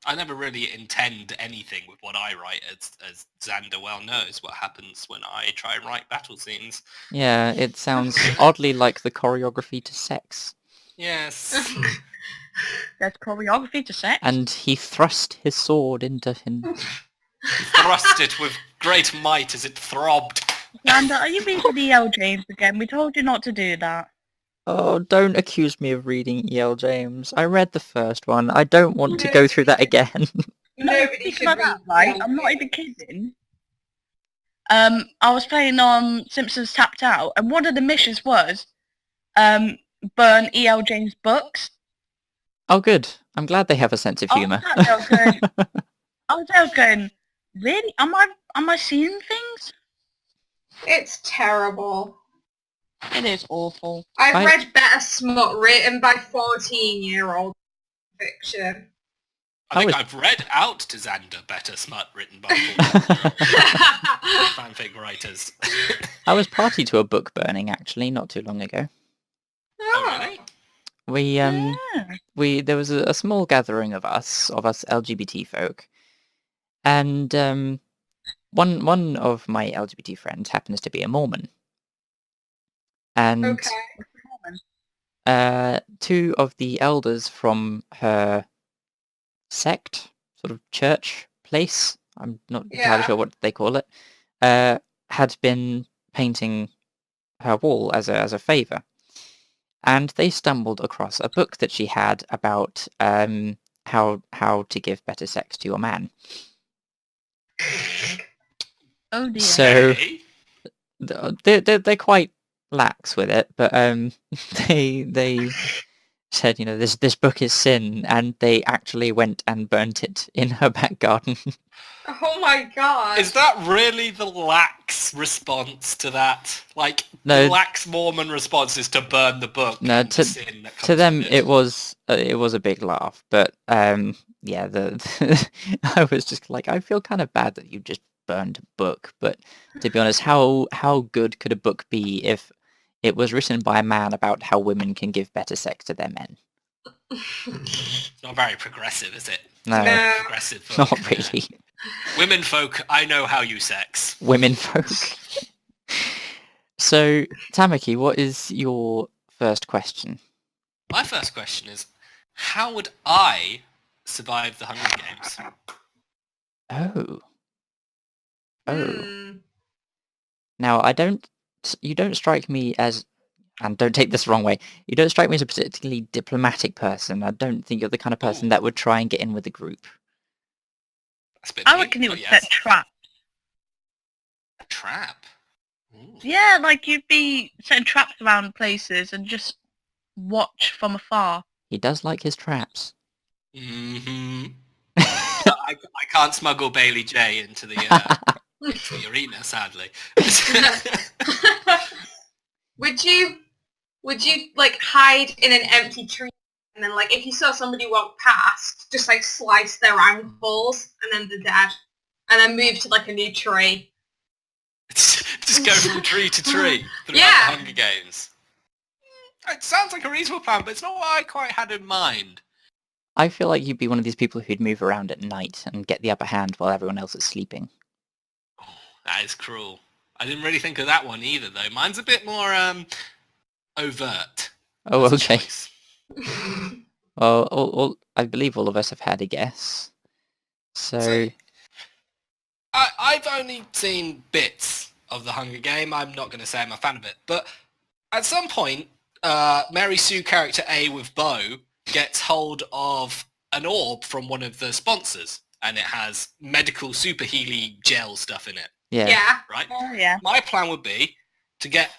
D: I never really intend anything with what I write, as Xander well knows what happens when I try and write battle scenes.
A: Yeah, it sounds oddly like the choreography to sex.
D: Yes.
C: There's choreography to sex.
A: And he thrust his sword into him.
D: Thrust it with great might as it throbbed.
C: Xander, are you reading E.L. James again? We told you not to do that.
A: Oh, don't accuse me of reading E.L. James. I read the first one. I don't want to go through that again.
B: Nobody
C: Think
B: should
C: about
B: read
C: that, right?
B: E.L.
C: I'm not even
B: James.
C: kidding. I was playing on Simpsons Tapped Out, and one of the missions was burn E.L. James books.
A: Oh, good. I'm glad they have a sense of humour.
C: I was there going, really? Am I seeing things?
B: It's terrible.
C: It is awful.
B: I've read better smut written by 14-year-old fiction.
D: I think I've read out to Xander better smut written by fanfic writers.
A: I was party to a book burning, actually, not too long ago.
D: Oh, really?
A: There was a small gathering of us LGBT folk, and one of my LGBT friends happens to be a Mormon, and two of the elders from her sect, sort of church place, I'm not entirely sure what they call it, had been painting her wall as a favour. And they stumbled across a book that she had about how to give better sex to your man.
C: Oh dear.
A: So they're quite lax with it, but they said, this book is sin, and they actually went and burnt it in her back garden.
B: Oh my god.
D: Is that really the lax response to that? Like,
A: No.
D: the lax Mormon response is to burn the book.
A: No,
D: and the sin that comes
A: to them
D: with
A: it was a big laugh, but yeah, I was just like, I feel kind of bad that you just burned a book, but to be honest, how good could a book be if it was written by a man about how women can give better sex to their men?
D: It's not very progressive, is it?
A: No,
D: Progressive folk.
A: not really.
D: Women folk, I know how you sex.
A: Women folk. So, Tamaki, what is your first question?
D: My first question is, how would I survive the Hunger Games?
A: Oh. Now, you don't strike me as and don't take this the wrong way, you don't strike me as a particularly diplomatic person. I don't think you're the kind of person that would try and get in with the group.
D: That's a bit
C: I
D: mean,
C: reckon he
D: but
C: would
D: yes.
C: set traps.
D: A trap? Ooh.
C: Yeah, like you'd be setting traps around places and just watch from afar.
A: He does like his traps.
D: Mm-hmm. I can't smuggle Bailey J into the arena, sadly.
B: Would you like hide in an empty tree and then like if you saw somebody walk past, just like slice their ankles and then they're dead, and then move to like a new tree?
D: Just go from tree to tree throughout
B: Yeah.
D: the Hunger Games. It sounds like a reasonable plan, but it's not what I quite had in mind.
A: I feel like you'd be one of these people who'd move around at night and get the upper hand while everyone else is sleeping.
D: That is cruel. I didn't really think of that one either, though. Mine's a bit more overt.
A: Oh,
D: as a
A: okay.
D: choice.
A: Well, I believe all of us have had a guess. So
D: I've only seen bits of the Hunger Game. I'm not going to say I'm a fan of it, but at some point, Mary Sue character A with bow gets hold of an orb from one of the sponsors, and it has medical super healy gel stuff in it,
A: yeah.
D: right?
C: Oh yeah.
D: My plan would be to get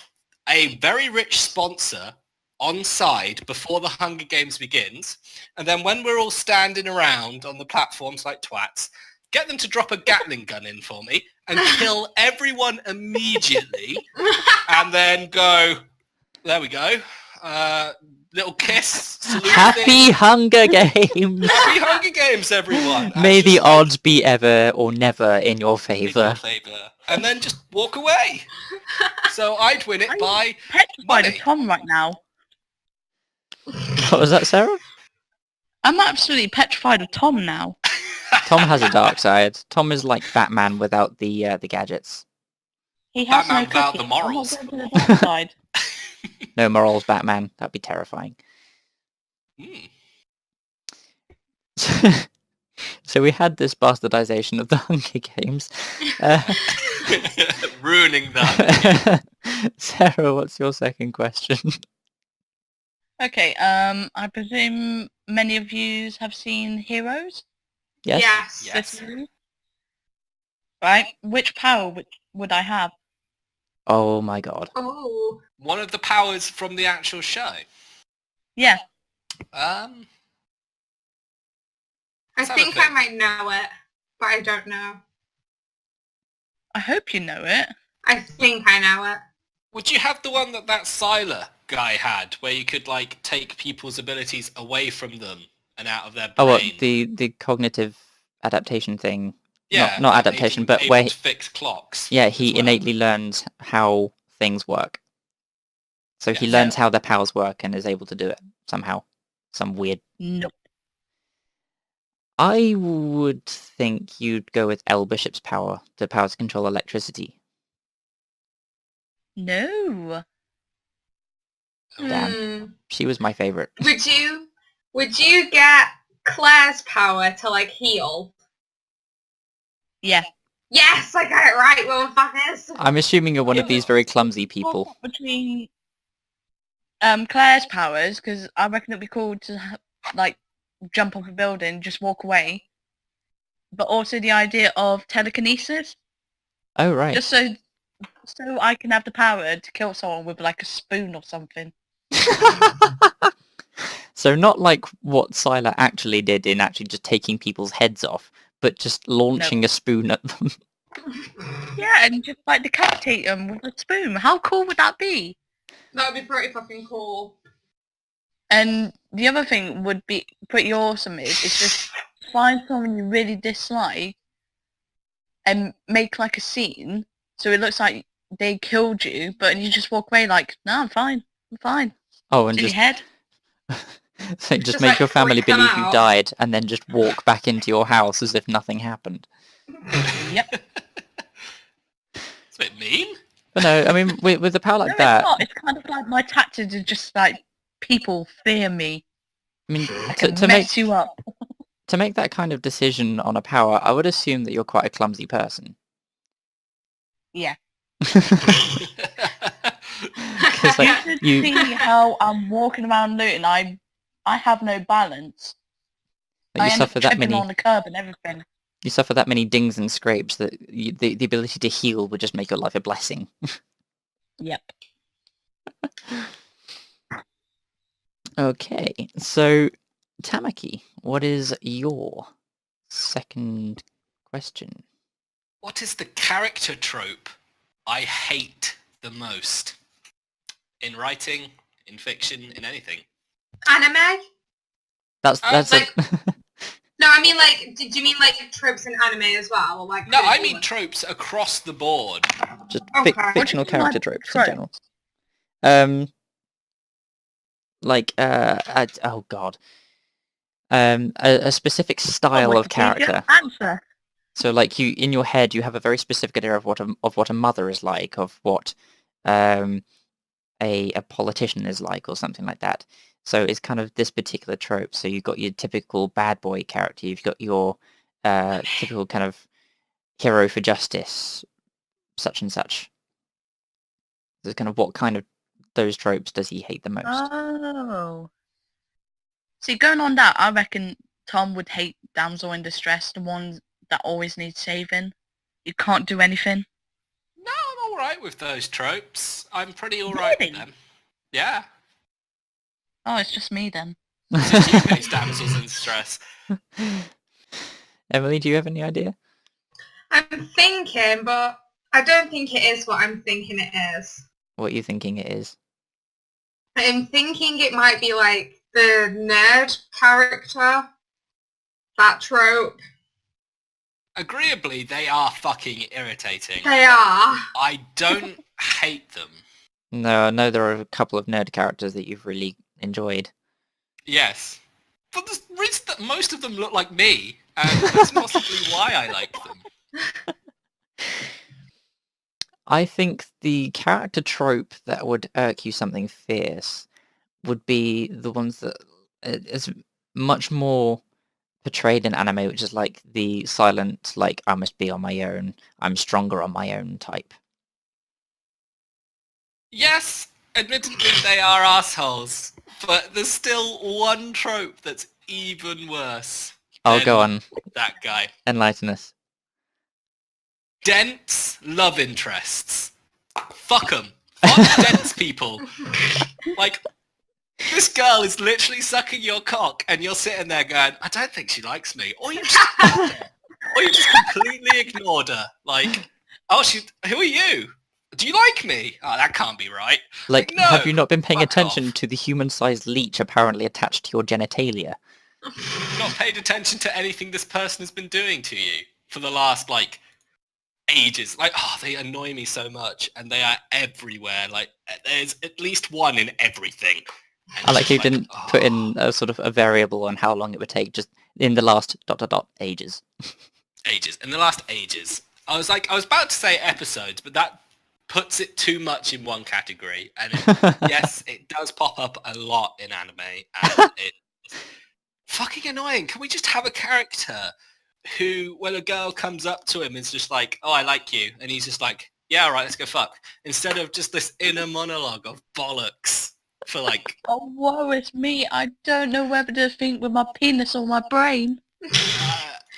D: a very rich sponsor on side before the Hunger Games begins, and then when we're all standing around on the platforms like twats, get them to drop a Gatling gun in for me and kill everyone immediately, and then go, there we go, little kiss, salute
A: Happy
D: thing.
A: Hunger Games!
D: Happy Hunger Games, everyone! And
A: May the
D: just, like,
A: odds be ever or never in your
D: in your
A: favour.
D: favour. And then just walk away. So I'd win it
C: I'm
D: by
C: petrified
D: money.
C: of Tom right now.
A: What was that, Sarah?
C: I'm absolutely petrified of Tom now.
A: Tom has a dark side. Tom is like Batman without the gadgets.
C: He has
D: Batman
C: no
D: without
C: cooking.
D: the morals.
C: I'm not going to the dark side.
A: No morals, Batman. That'd be terrifying.
D: Hmm.
A: So we had this bastardization of the Hunger Games.
D: Ruining that.
A: Sarah, what's your second question?
C: Okay, I presume many of you have seen Heroes?
A: Yes?
B: Yes.
D: Yeah.
C: The
D: Yes.
C: series? Right, which power would I have?
A: Oh my god.
B: Oh.
D: One of the powers from the actual show.
C: Yeah,
B: I
D: Let's have a
B: think I
D: think.
B: might know it, but I don't know.
C: I hope you know it.
B: I think I know it.
D: Would you have the one that Sylar guy had, where you could like take people's abilities away from them and out of their brain?
A: Oh, what, the cognitive adaptation thing?
D: yeah,
A: not
D: and
A: adaptation,
D: even
A: but
D: able
A: where
D: to fix clocks.
A: Yeah,
D: as
A: he
D: well.
A: innately learns how things work. So he
D: Yes.
A: learns how their powers work and is able to do it somehow. Some weird...
C: Nope.
A: I would think you'd go with El Bishop's power, the power to control electricity.
C: No.
A: Damn.
B: Hmm.
A: She was my favourite.
B: Would you get Claire's power to like heal?
C: Yeah.
B: Yes, I got it right, motherfuckers.
A: I'm assuming you're one of these very clumsy people.
C: Swap between Claire's powers, because I reckon it'd be cool to like jump off a building, just walk away. But also the idea of telekinesis,
A: Oh, right.
C: just so I can have the power to kill someone with like a spoon or something.
A: So not like what Sylar actually did in actually just taking people's heads off, but just launching a spoon at them.
C: Yeah, and just like decapitate them with a spoon. How cool would that be?
B: That would be pretty fucking cool.
C: And the other thing would be pretty awesome is just find someone you really dislike and make like a scene so it looks like they killed you, but you just walk away like, no, I'm fine.
A: Oh, and
C: In your
A: just,
C: head.
A: so just
B: Just,
A: make
B: like,
A: your family
B: freak them
A: believe you
B: out.
A: died and then just walk back into your house as if nothing happened.
C: Yep.
D: It's a bit mean.
A: But no, I mean, with a power
C: No,
A: like
C: it's
A: that,
C: not. It's kind of like my tactics are just like, people fear me.
A: I mean,
C: I can
A: to
C: mess
A: make
C: you up.
A: to make that kind of decision on a power, I would assume that you're quite a clumsy person.
C: Yeah.
A: Because It's like
C: You should
A: you
C: see how I'm walking around Luton. I have no balance. I end up tripping on the curb and everything.
A: you suffer that many dings and scrapes that the ability to heal would just make your life a blessing.
C: Yep.
A: Okay, so Tamaki, what is your second question?
D: What is the character trope I hate the most? In writing, in fiction, in anything.
B: Anime?
A: That's
B: like- No, I mean like, did you mean like tropes in anime as well? Or like
D: No, I mean tropes across the board.
A: just
B: Okay.
A: fictional
C: What do you mean
A: character
C: by
A: tropes in general. Oh god, a specific style of character.
C: Answer.
A: So like you in your head, you have a very specific idea of what a mother is like, of what a politician is like, or something like that. So it's kind of this particular trope. So you've got your typical bad boy character. You've got your typical kind of hero for justice, such and such. So kind of what kind of those tropes does he hate the most?
C: Oh. See, going on that, I reckon Tom would hate damsel in distress, the ones that always need saving. You can't do anything.
D: No, I'm alright with those tropes. I'm pretty alright with
C: Really?
D: them. Yeah.
C: Oh, it's just me then.
D: It's just you, these damsels in distress.
A: Emily, do you have any idea?
B: I'm thinking, but I don't think it is what I'm thinking it is.
A: What are you thinking it is?
B: I'm thinking it might be like the nerd character. That trope.
D: Agreeably, they are fucking irritating.
B: They are.
D: I don't hate them.
A: No, I know there are a couple of nerd characters that you've really enjoyed.
D: Yes. But the reason that most of them look like me, and that's possibly why I like them.
A: I think the character trope that would irk you something fierce would be the ones that is much more portrayed in anime, which is like the silent, like, I must be on my own, I'm stronger on my own type.
D: Yes, admittedly they are assholes, but there's still one trope that's even worse.
A: Oh,
D: than
A: go on,
D: That guy.
A: enlighten us.
D: Dense love interests. Fuck them. Fuck dense people. Like, this girl is literally sucking your cock and you're sitting there going, I don't think she likes me. Or you just or you just completely ignored her. Like, oh, who are you? Do you like me? Oh, that can't be right.
A: Like,
D: no,
A: have you not been paying
D: fuck
A: attention
D: off.
A: to the human-sized leech apparently attached to your genitalia?
D: Not paid attention to anything this person has been doing to you for the last, like, ages. Like, oh, they annoy me so much, and they are everywhere. Like, there's at least one in everything. And
A: I like
D: it's
A: you
D: just
A: didn't put in a sort of a variable on how long it would take, just in the last ... ages.
D: ages. In the last ages. I was about to say episodes, but that puts it too much in one category. And yes, it does pop up a lot in anime, and it's fucking annoying. Can we just have a character who, when a girl comes up to him, is just like, oh, I like you, and he's just like, yeah, all right, let's go fuck, instead of just this inner monologue of bollocks for like...
C: Oh, woe is me. I don't know whether to think with my penis or my brain.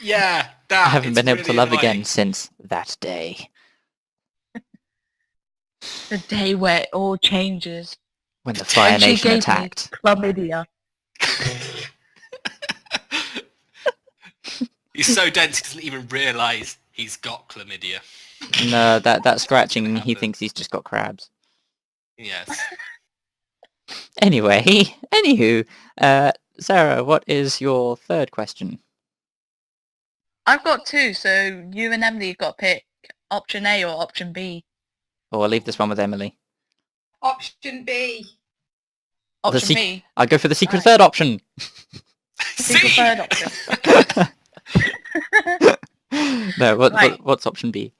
D: Yeah, that
A: I haven't
D: is
A: been able to
D: really
A: love
D: annoying.
A: again since that day.
C: The day where it all changes.
A: When the Fire
C: And she
A: Nation
C: gave me
A: attacked.
C: chlamydia.
D: He's so dense he doesn't even realise he's got chlamydia.
A: No, that scratching, he thinks he's just got crabs.
D: Yes.
A: Anyway, anywho, Sarah, what is your third question?
C: I've got two, so you and Emily have got to pick option A or option B.
A: Or I'll leave this one with Emily.
B: Option B.
C: Option B.
A: I go for the secret
C: Right.
A: third option.
C: Secret
D: See?
C: third option.
A: No,
C: Right.
A: what's option B?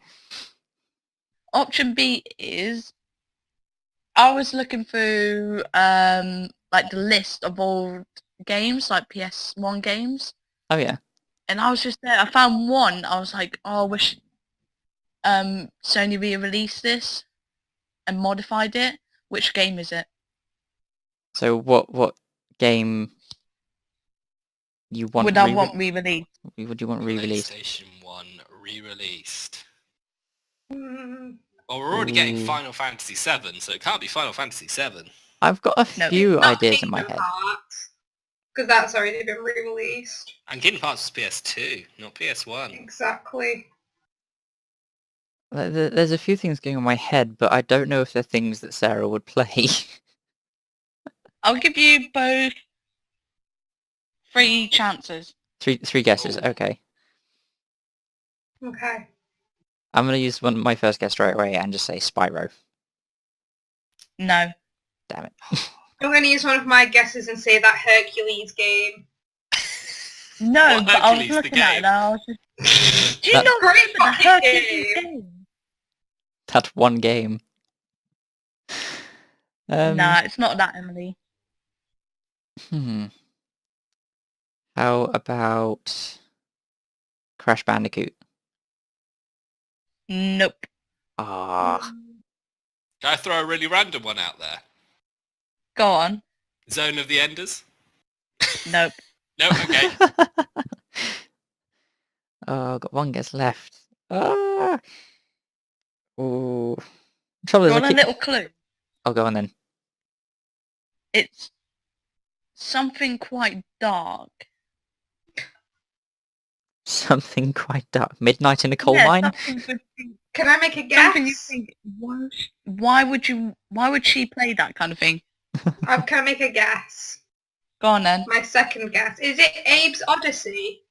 C: Option B is I was looking through like the list of old games, like PS1 games,
A: Oh yeah.
C: and I was just there. I found one. I was like, oh, I wish Sony re-released this and modified it. Which game is it?
A: So what game you want
C: Would I want re-released?
A: would you want re-released?
D: PlayStation 1 re-released.
B: Mm,
D: Well, we're already getting
A: Ooh.
D: Final Fantasy 7, so it can't be Final Fantasy 7.
A: I've got a
C: No.
A: few
B: not
A: ideas in my
B: Kingdom
A: head.
B: Hearts, because that's already been re-released.
D: And Kingdom Hearts was PS2, not PS1.
B: Exactly.
A: There's a few things going on in my head, but I don't know if they're things that Sarah would play.
C: I'll give you both 3 chances.
A: Three guesses.
D: Ooh.
A: Okay.
B: Okay.
A: I'm gonna use my first guess right away and just say Spyro.
C: No.
A: Damn it.
B: I'm going to use one of my guesses and say that Hercules game.
C: No,
D: What,
C: but I was
D: Hercules, the
C: looking at it
D: game?
C: and I was just... Do you
A: That-
C: not
B: Great
C: remember the
B: fucking
C: Hercules
B: game.
C: game?
A: That one game.
C: Nah, it's not that, Emily.
A: How about Crash Bandicoot?
C: Nope.
A: Ah.
D: Can I throw a really random one out there?
C: Go on.
D: Zone of the Enders?
C: Nope.
D: No, okay.
A: Oh, I've got one guess left. Ah. Ooh. Trouble
C: You
A: is,
C: want a little clue?
A: I'll go on then.
C: It's something quite dark.
A: Something quite dark. Midnight in a coal
C: Yeah,
A: mine?
C: something would be-
B: Can I make a guess?
C: Something you think, why would she play that kind of thing?
B: Can I make a guess?
C: Go on then.
B: My second guess. Is it Abe's Odyssey?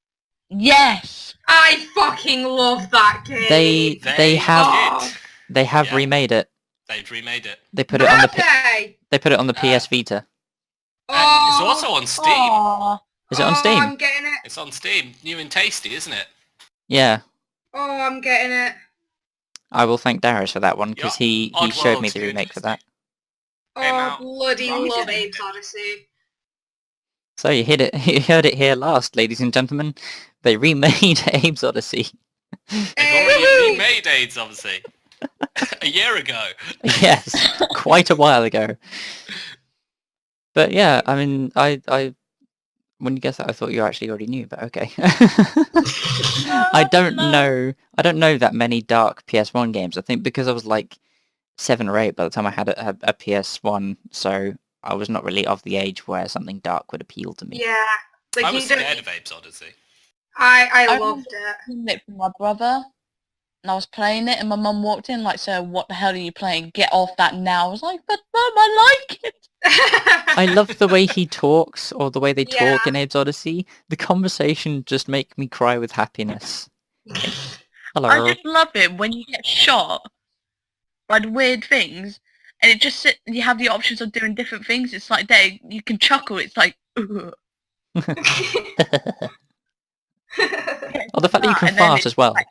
C: Yes!
B: I fucking love that game.
A: They have
D: did.
A: they have
D: Yeah.
A: remade it.
D: They've remade it.
A: They put it on the
B: Birthday!
A: they put it on the PS Vita.
D: And it's also on Steam.
C: Aww.
A: Is it on Steam?
B: I'm getting it.
D: It's on Steam. New and tasty, isn't it?
A: Yeah.
B: Oh, I'm getting it.
A: I will thank Darius for that one because he
D: Oddworld's
A: showed me the
D: good.
A: remake for that.
D: Came
B: Oh,
D: out
B: bloody
D: last
B: love
D: year.
B: Abe's Odyssey.
A: So you hit it. You heard it here last, ladies and gentlemen. They remade Abe's Odyssey.
D: They've
B: Hey!
D: already remade AIDS, obviously. A year ago.
A: Yes, quite a while ago. But yeah, I mean, I when you guessed that, I thought you actually already knew, but okay. I don't know that many dark PS1 games. I think because I was like 7 or 8 by the time I had a PS1, so I was not really of the age where something dark would appeal to me.
B: Yeah. Like
D: I
B: you
D: was
B: don't.
D: scared of Abe's Odyssey.
B: I loved it.
C: Playing it for my brother, and I was playing it, and my mum walked in like, "So what the hell are you playing? Get off that now!" I was like, "But Mum, I like it."
A: I love the way he talks or the way they
B: Yeah.
A: talk in Abe's Odyssey. The conversation just make me cry with happiness. Hello.
C: I just love it when you get shot by the weird things, and it just you have the options of doing different things. It's like you can chuckle. It's like, ugh.
A: Oh, the fact that you can
C: And then
A: fart
C: it's
A: as well.
C: like,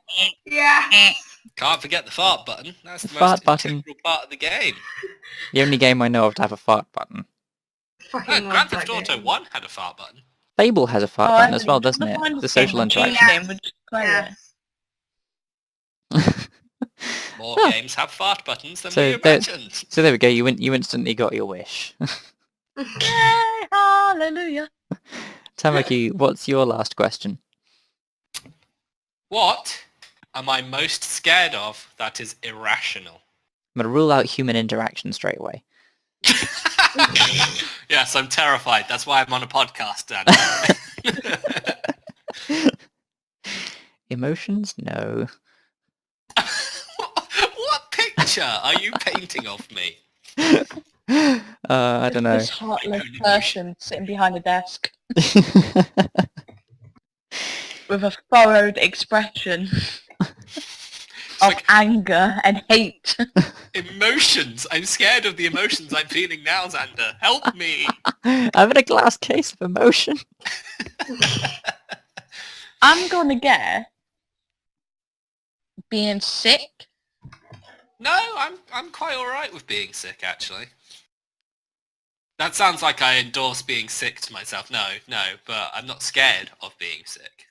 B: Yeah.
D: Can't forget the fart button. That's the
A: Fart
D: most
A: button.
D: integral part of the game.
A: The only game I know of to have a fart button.
B: Fucking
D: No,
B: love
D: Grand
B: that
D: Theft Auto
B: game.
D: 1 had a fart button.
A: Fable has a fart button as well, doesn't it? The social interaction.
C: Would just play it.
B: Yes.
D: More
A: Ah.
D: games have fart buttons than
A: So
D: we imagined.
A: So there we go. You instantly got your wish.
C: Yay, hallelujah.
A: Tamaki, what's your last question?
D: What am I most scared of that is irrational?
A: I'm gonna rule out human interaction straight away.
D: Yes, I'm terrified. That's why I'm on a podcast, Dan.
A: Emotions? No.
D: What picture are you painting of me?
A: I don't know.
C: This heartless person sitting behind a desk with a furrowed expression of
D: Like
C: anger and hate.
D: emotions. I'm scared of the emotions I'm feeling now, Xander. Help me.
A: I'm in a glass case of emotion.
C: I'm gonna guess being sick.
D: No, I'm quite alright with being sick, actually. That sounds like I endorse being sick to myself. No, but I'm not scared of being sick.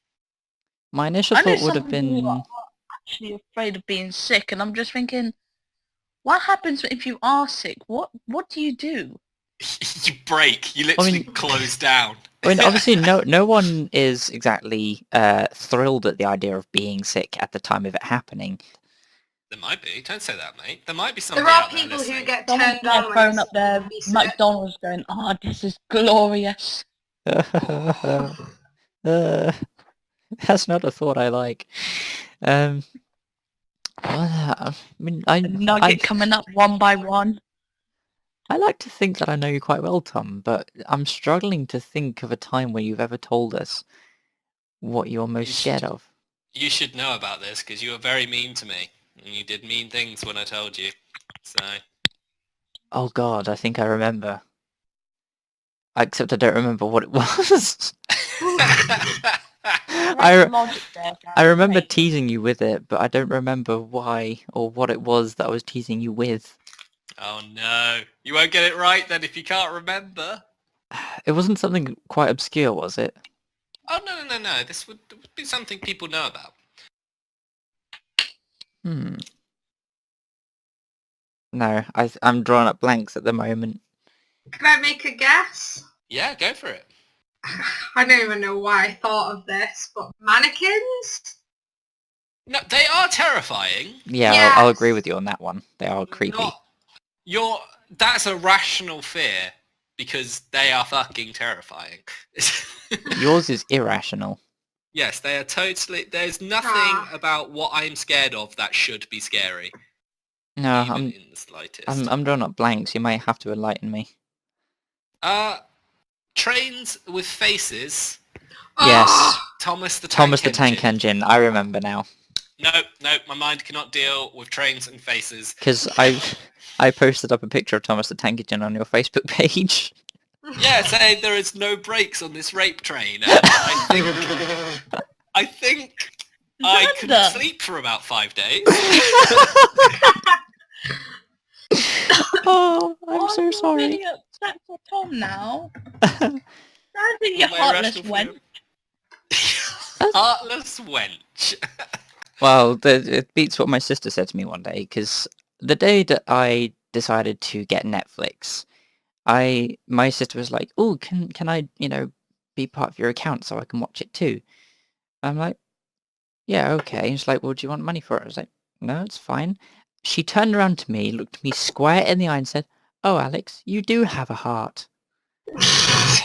A: My initial
C: I know
A: thought would have
C: some people
A: been...
C: are actually afraid of being sick, and I'm just thinking, What happens if you are sick? What do you do?
D: You break. You literally close down.
A: I mean, obviously, no one is exactly thrilled at the idea of being sick at the time of it happening.
D: There might be. Don't say that, mate. There might be somebody
B: There are
D: out there
B: people who
D: listening.
B: get
C: Someone's
B: turned on when
C: phone
B: it's
C: up there,
B: be sick.
C: McDonald's going, oh, this is glorious.
A: That's not a thought I like. I mean,
C: A nugget coming up one by one.
A: I like to think that I know you quite well, Tom, but I'm struggling to think of a time when you've ever told us what you're most scared of.
D: You should know about this because you were very mean to me. And you did mean things when I told you. So...
A: Oh God, I think I remember. Except I don't remember what it was. I remember teasing you with it, but I don't remember why or what it was that I was teasing you with.
D: Oh no. You won't get it right then if you can't remember.
A: It wasn't something quite obscure, was it?
D: Oh no. This would be something people know about.
A: No, I'm drawing up blanks at the moment.
B: Can I make a guess?
D: Yeah, go for it.
B: I don't even know why I thought of this, but mannequins?
D: No, they are terrifying.
A: Yeah,
B: Yes.
A: I'll agree with you on that one. They are creepy.
D: That's a rational fear because they are fucking terrifying.
A: Yours is irrational.
D: Yes, they are totally... There's nothing about what I'm scared of that should be scary.
A: No,
D: even in the slightest.
A: I'm drawing up blanks. You might have to enlighten me.
D: Trains with faces.
A: Yes.
D: Thomas the
A: Tank Engine. I remember now.
D: No, my mind cannot deal with trains and faces.
A: Because I posted up a picture of Thomas the Tank Engine on your Facebook page.
D: Yeah, saying there is no brakes on this rape train. And I think I couldn't sleep for about 5 days.
A: Oh, I'm so sorry.
C: I'm really upset for Tom now. Daddy, you heartless wench.
D: Heartless wench.
A: Well, it beats what my sister said to me one day, because the day that I decided to get Netflix, my sister was like, "Oh, can I, be part of your account so I can watch it too?" I'm like, "Yeah, okay." And she's like, "Well, do you want money for it?" I was like, "No, it's fine." She turned around to me, looked me square in the eye and said, "Oh, Alex, you do have a heart."
C: It's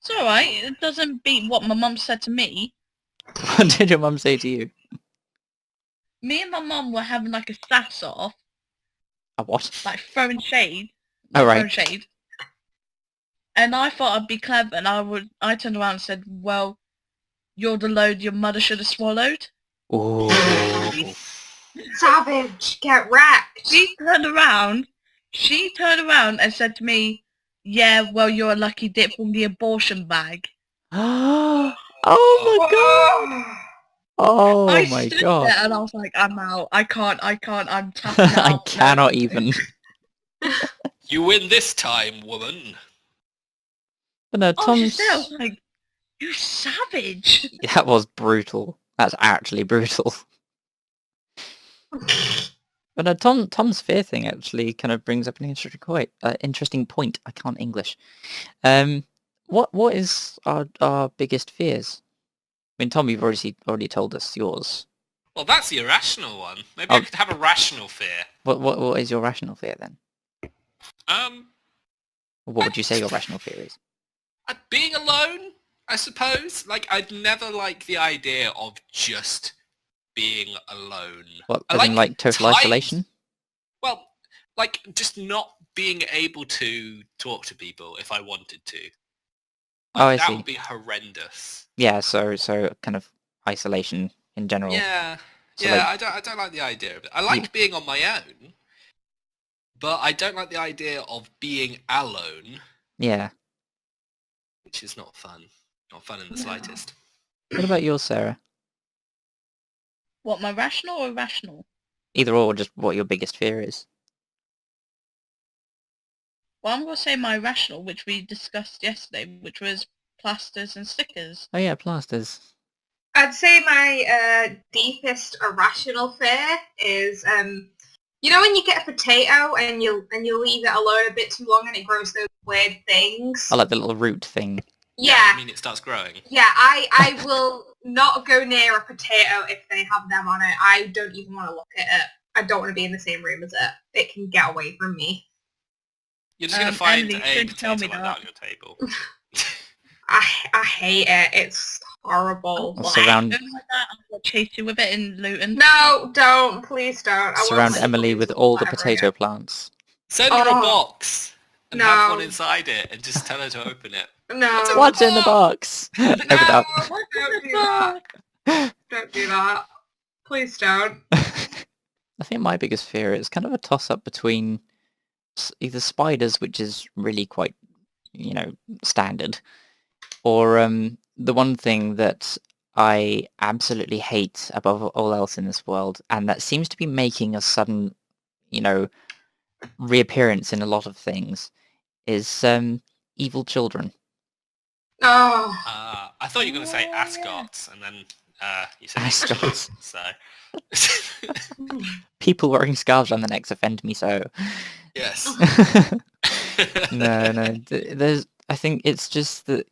C: alright, it doesn't beat what my mum said to me.
A: What did your mum say to you?
C: Me and my mum were having like a sass off.
A: A what?
C: Like throwing shade.
A: Oh, right.
C: Throwing shade. And I thought I'd be clever and I turned around and said, well, you're the load your mother should have swallowed.
A: Ooh.
B: Savage, get wrecked.
C: She turned around and said to me, yeah, well, you're a lucky dip from the abortion bag.
A: Oh my god! Oh
C: I
A: my
C: stood
A: god!
C: there and I was like, I'm out. I can't. I'm tapping out.
A: I cannot even.
D: You win this time, woman.
A: But no,
C: I was
A: Tom's...
C: just there, I was like, you savage.
A: That was brutal. That's actually brutal. But no, Tom's fear thing actually kind of brings up an interesting point. I can't English. What is our biggest fears? I mean, Tom, you've already told us yours.
D: Well, that's the irrational one. Maybe I could have a rational fear.
A: What is your rational fear then? What would you say your rational fear is?
D: Being alone, I suppose. Like, I'd never like the idea of just being alone.
A: What, like total isolation?
D: Well, like, just not being able to talk to people if I wanted to.
A: Oh, I
D: that
A: see.
D: would be horrendous.
A: Yeah, so kind of isolation in general.
D: Yeah,
A: So,
D: yeah.
A: like,
D: I don't like the idea of it. I like being on my own, but I don't like the idea of being alone.
A: Yeah.
D: Which is not fun. Not fun in the slightest.
A: What about yours, Sarah?
C: What, my rational or irrational?
A: Either or, just what your biggest fear is.
C: Well, I'm going to say my irrational, which we discussed yesterday, which was plasters and stickers.
A: Oh yeah, plasters.
B: I'd say my deepest irrational fear is You know when you get a potato and you leave it alone a bit too long and it grows those weird things?
A: I like the little root thing.
B: Yeah.
D: I mean, it starts growing.
B: Yeah, I will not go near a potato if they have them on it. I don't even want to look at it. I don't want to be in the same room as it. It can get away from me.
D: You're just going to find
C: Emily,
D: a
C: don't tell
D: potato
C: me
D: like that
C: that.
D: on your table.
B: I hate it. It's horrible.
A: I'll surround
C: Don't like that. I'm gonna chase you with it in Luton.
B: No, don't. Please don't. I won't
A: surround
B: let you
A: Emily
B: use
A: with
B: it
A: all the
B: ever
A: potato
B: again.
A: plants.
D: Send her a
B: Oh.
D: box and have
B: No.
D: one inside it and just tell her to open it.
B: No.
A: What's in the box? Open it up.
B: No, don't do that. Don't do that. Please don't.
A: I think my biggest fear is kind of a toss-up between either spiders, which is really quite, standard, or the one thing that I absolutely hate above all else in this world, and that seems to be making a sudden, reappearance in a lot of things, is evil children.
B: Oh.
D: I thought you were going to say
C: Oh, yeah.
D: ascots, and then you said
A: Ascots.
D: So
A: People wearing scarves on their necks offend me so.
D: yes.
A: No. There's. I think it's just that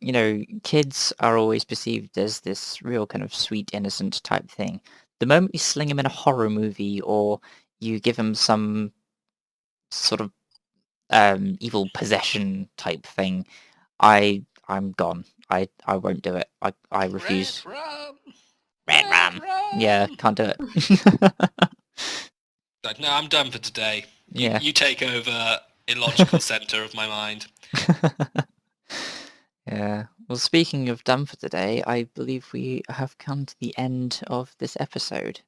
A: kids are always perceived as this real kind of sweet, innocent type thing. The moment you sling them in a horror movie, or you give them some sort of evil possession type thing, I'm gone. I won't do it. I refuse.
D: Red
A: rum.
D: rum.
A: Yeah, can't do it.
D: Like, no, I'm done for today.
A: Yeah.
D: You take over illogical centre of my mind.
A: Yeah. Well, speaking of done for today, I believe we have come to the end of this episode.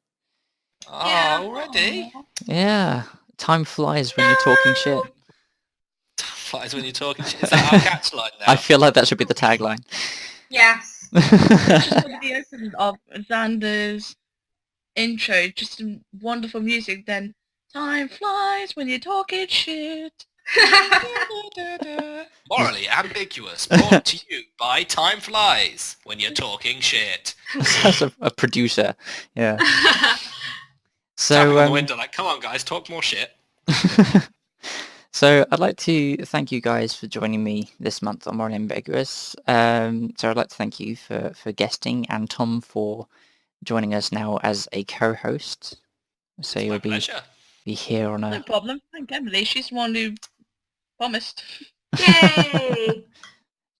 D: Oh,
B: Yeah.
D: already?
A: Yeah. Time flies when you're talking shit.
D: Flies when you're talking shit. Is that our catchline now?
A: I feel like that should be the tagline.
B: Yes.
C: Just like the opening of Xander's intro, just some wonderful music, then time flies when you're talking shit.
D: Morally ambiguous, brought to you by Time Flies when you're talking shit.
A: That's a producer. Yeah.
D: Tapping
A: So
D: on the window like, come on guys, talk more shit.
A: So I'd like to thank you guys for joining me this month on Morally Ambiguous. So I'd like to thank you for guesting, and Tom for joining us now as a co-host. So
D: My
A: you'll
D: pleasure.
A: be here on
C: No
A: a...
C: problem. Thank Emily. She's the one who promised.
B: Yay!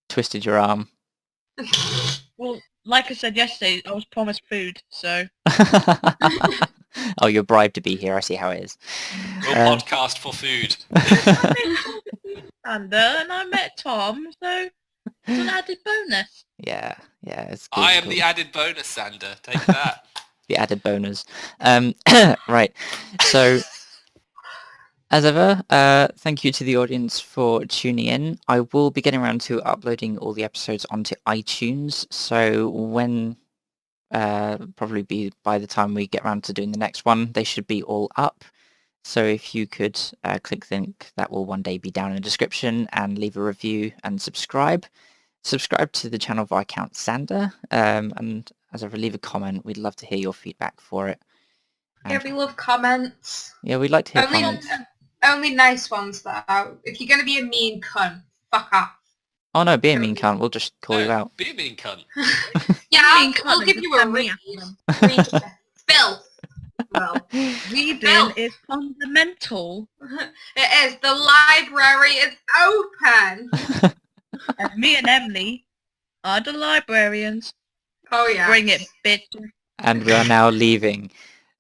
A: Twisted your arm.
C: Well, like I said yesterday, I was promised food, so...
A: Oh, you're bribed to be here. I see how it is.
D: We'll podcast for food.
C: And I met Tom, so it's an added bonus.
A: Yeah, it's good.
D: I am the added bonus, Sander. Take that.
A: The added bonus. Right. So, as ever, thank you to the audience for tuning in. I will be getting around to uploading all the episodes onto iTunes. So when probably be by the time we get around to doing the next one, they should be all up. So if you could click the link, that will one day be down in the description, and leave a review and subscribe. Subscribe to the channel via account Sander, and as ever, leave a comment. We'd love to hear your feedback for it.
B: Yeah, we love comments.
A: Yeah, we'd like to hear
B: Only,
A: comments.
B: only nice ones though. If you're gonna be a mean cunt, fuck off.
A: Oh no, be a mean cunt. We'll just call you out.
D: Be a mean cunt.
B: Yeah,
C: Mean cunt
B: we'll
C: is
B: give
C: the
B: you a
C: family
B: read.
C: anthem.
B: Read filth. Well,
C: Reading
B: Bill.
C: is fundamental,
B: it is. The library is open.
C: and me and Emily are the librarians.
B: Oh yeah.
C: Bring it, bitch.
A: And we are now leaving.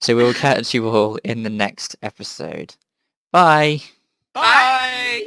A: So we will catch you all in the next episode. Bye!
D: Bye!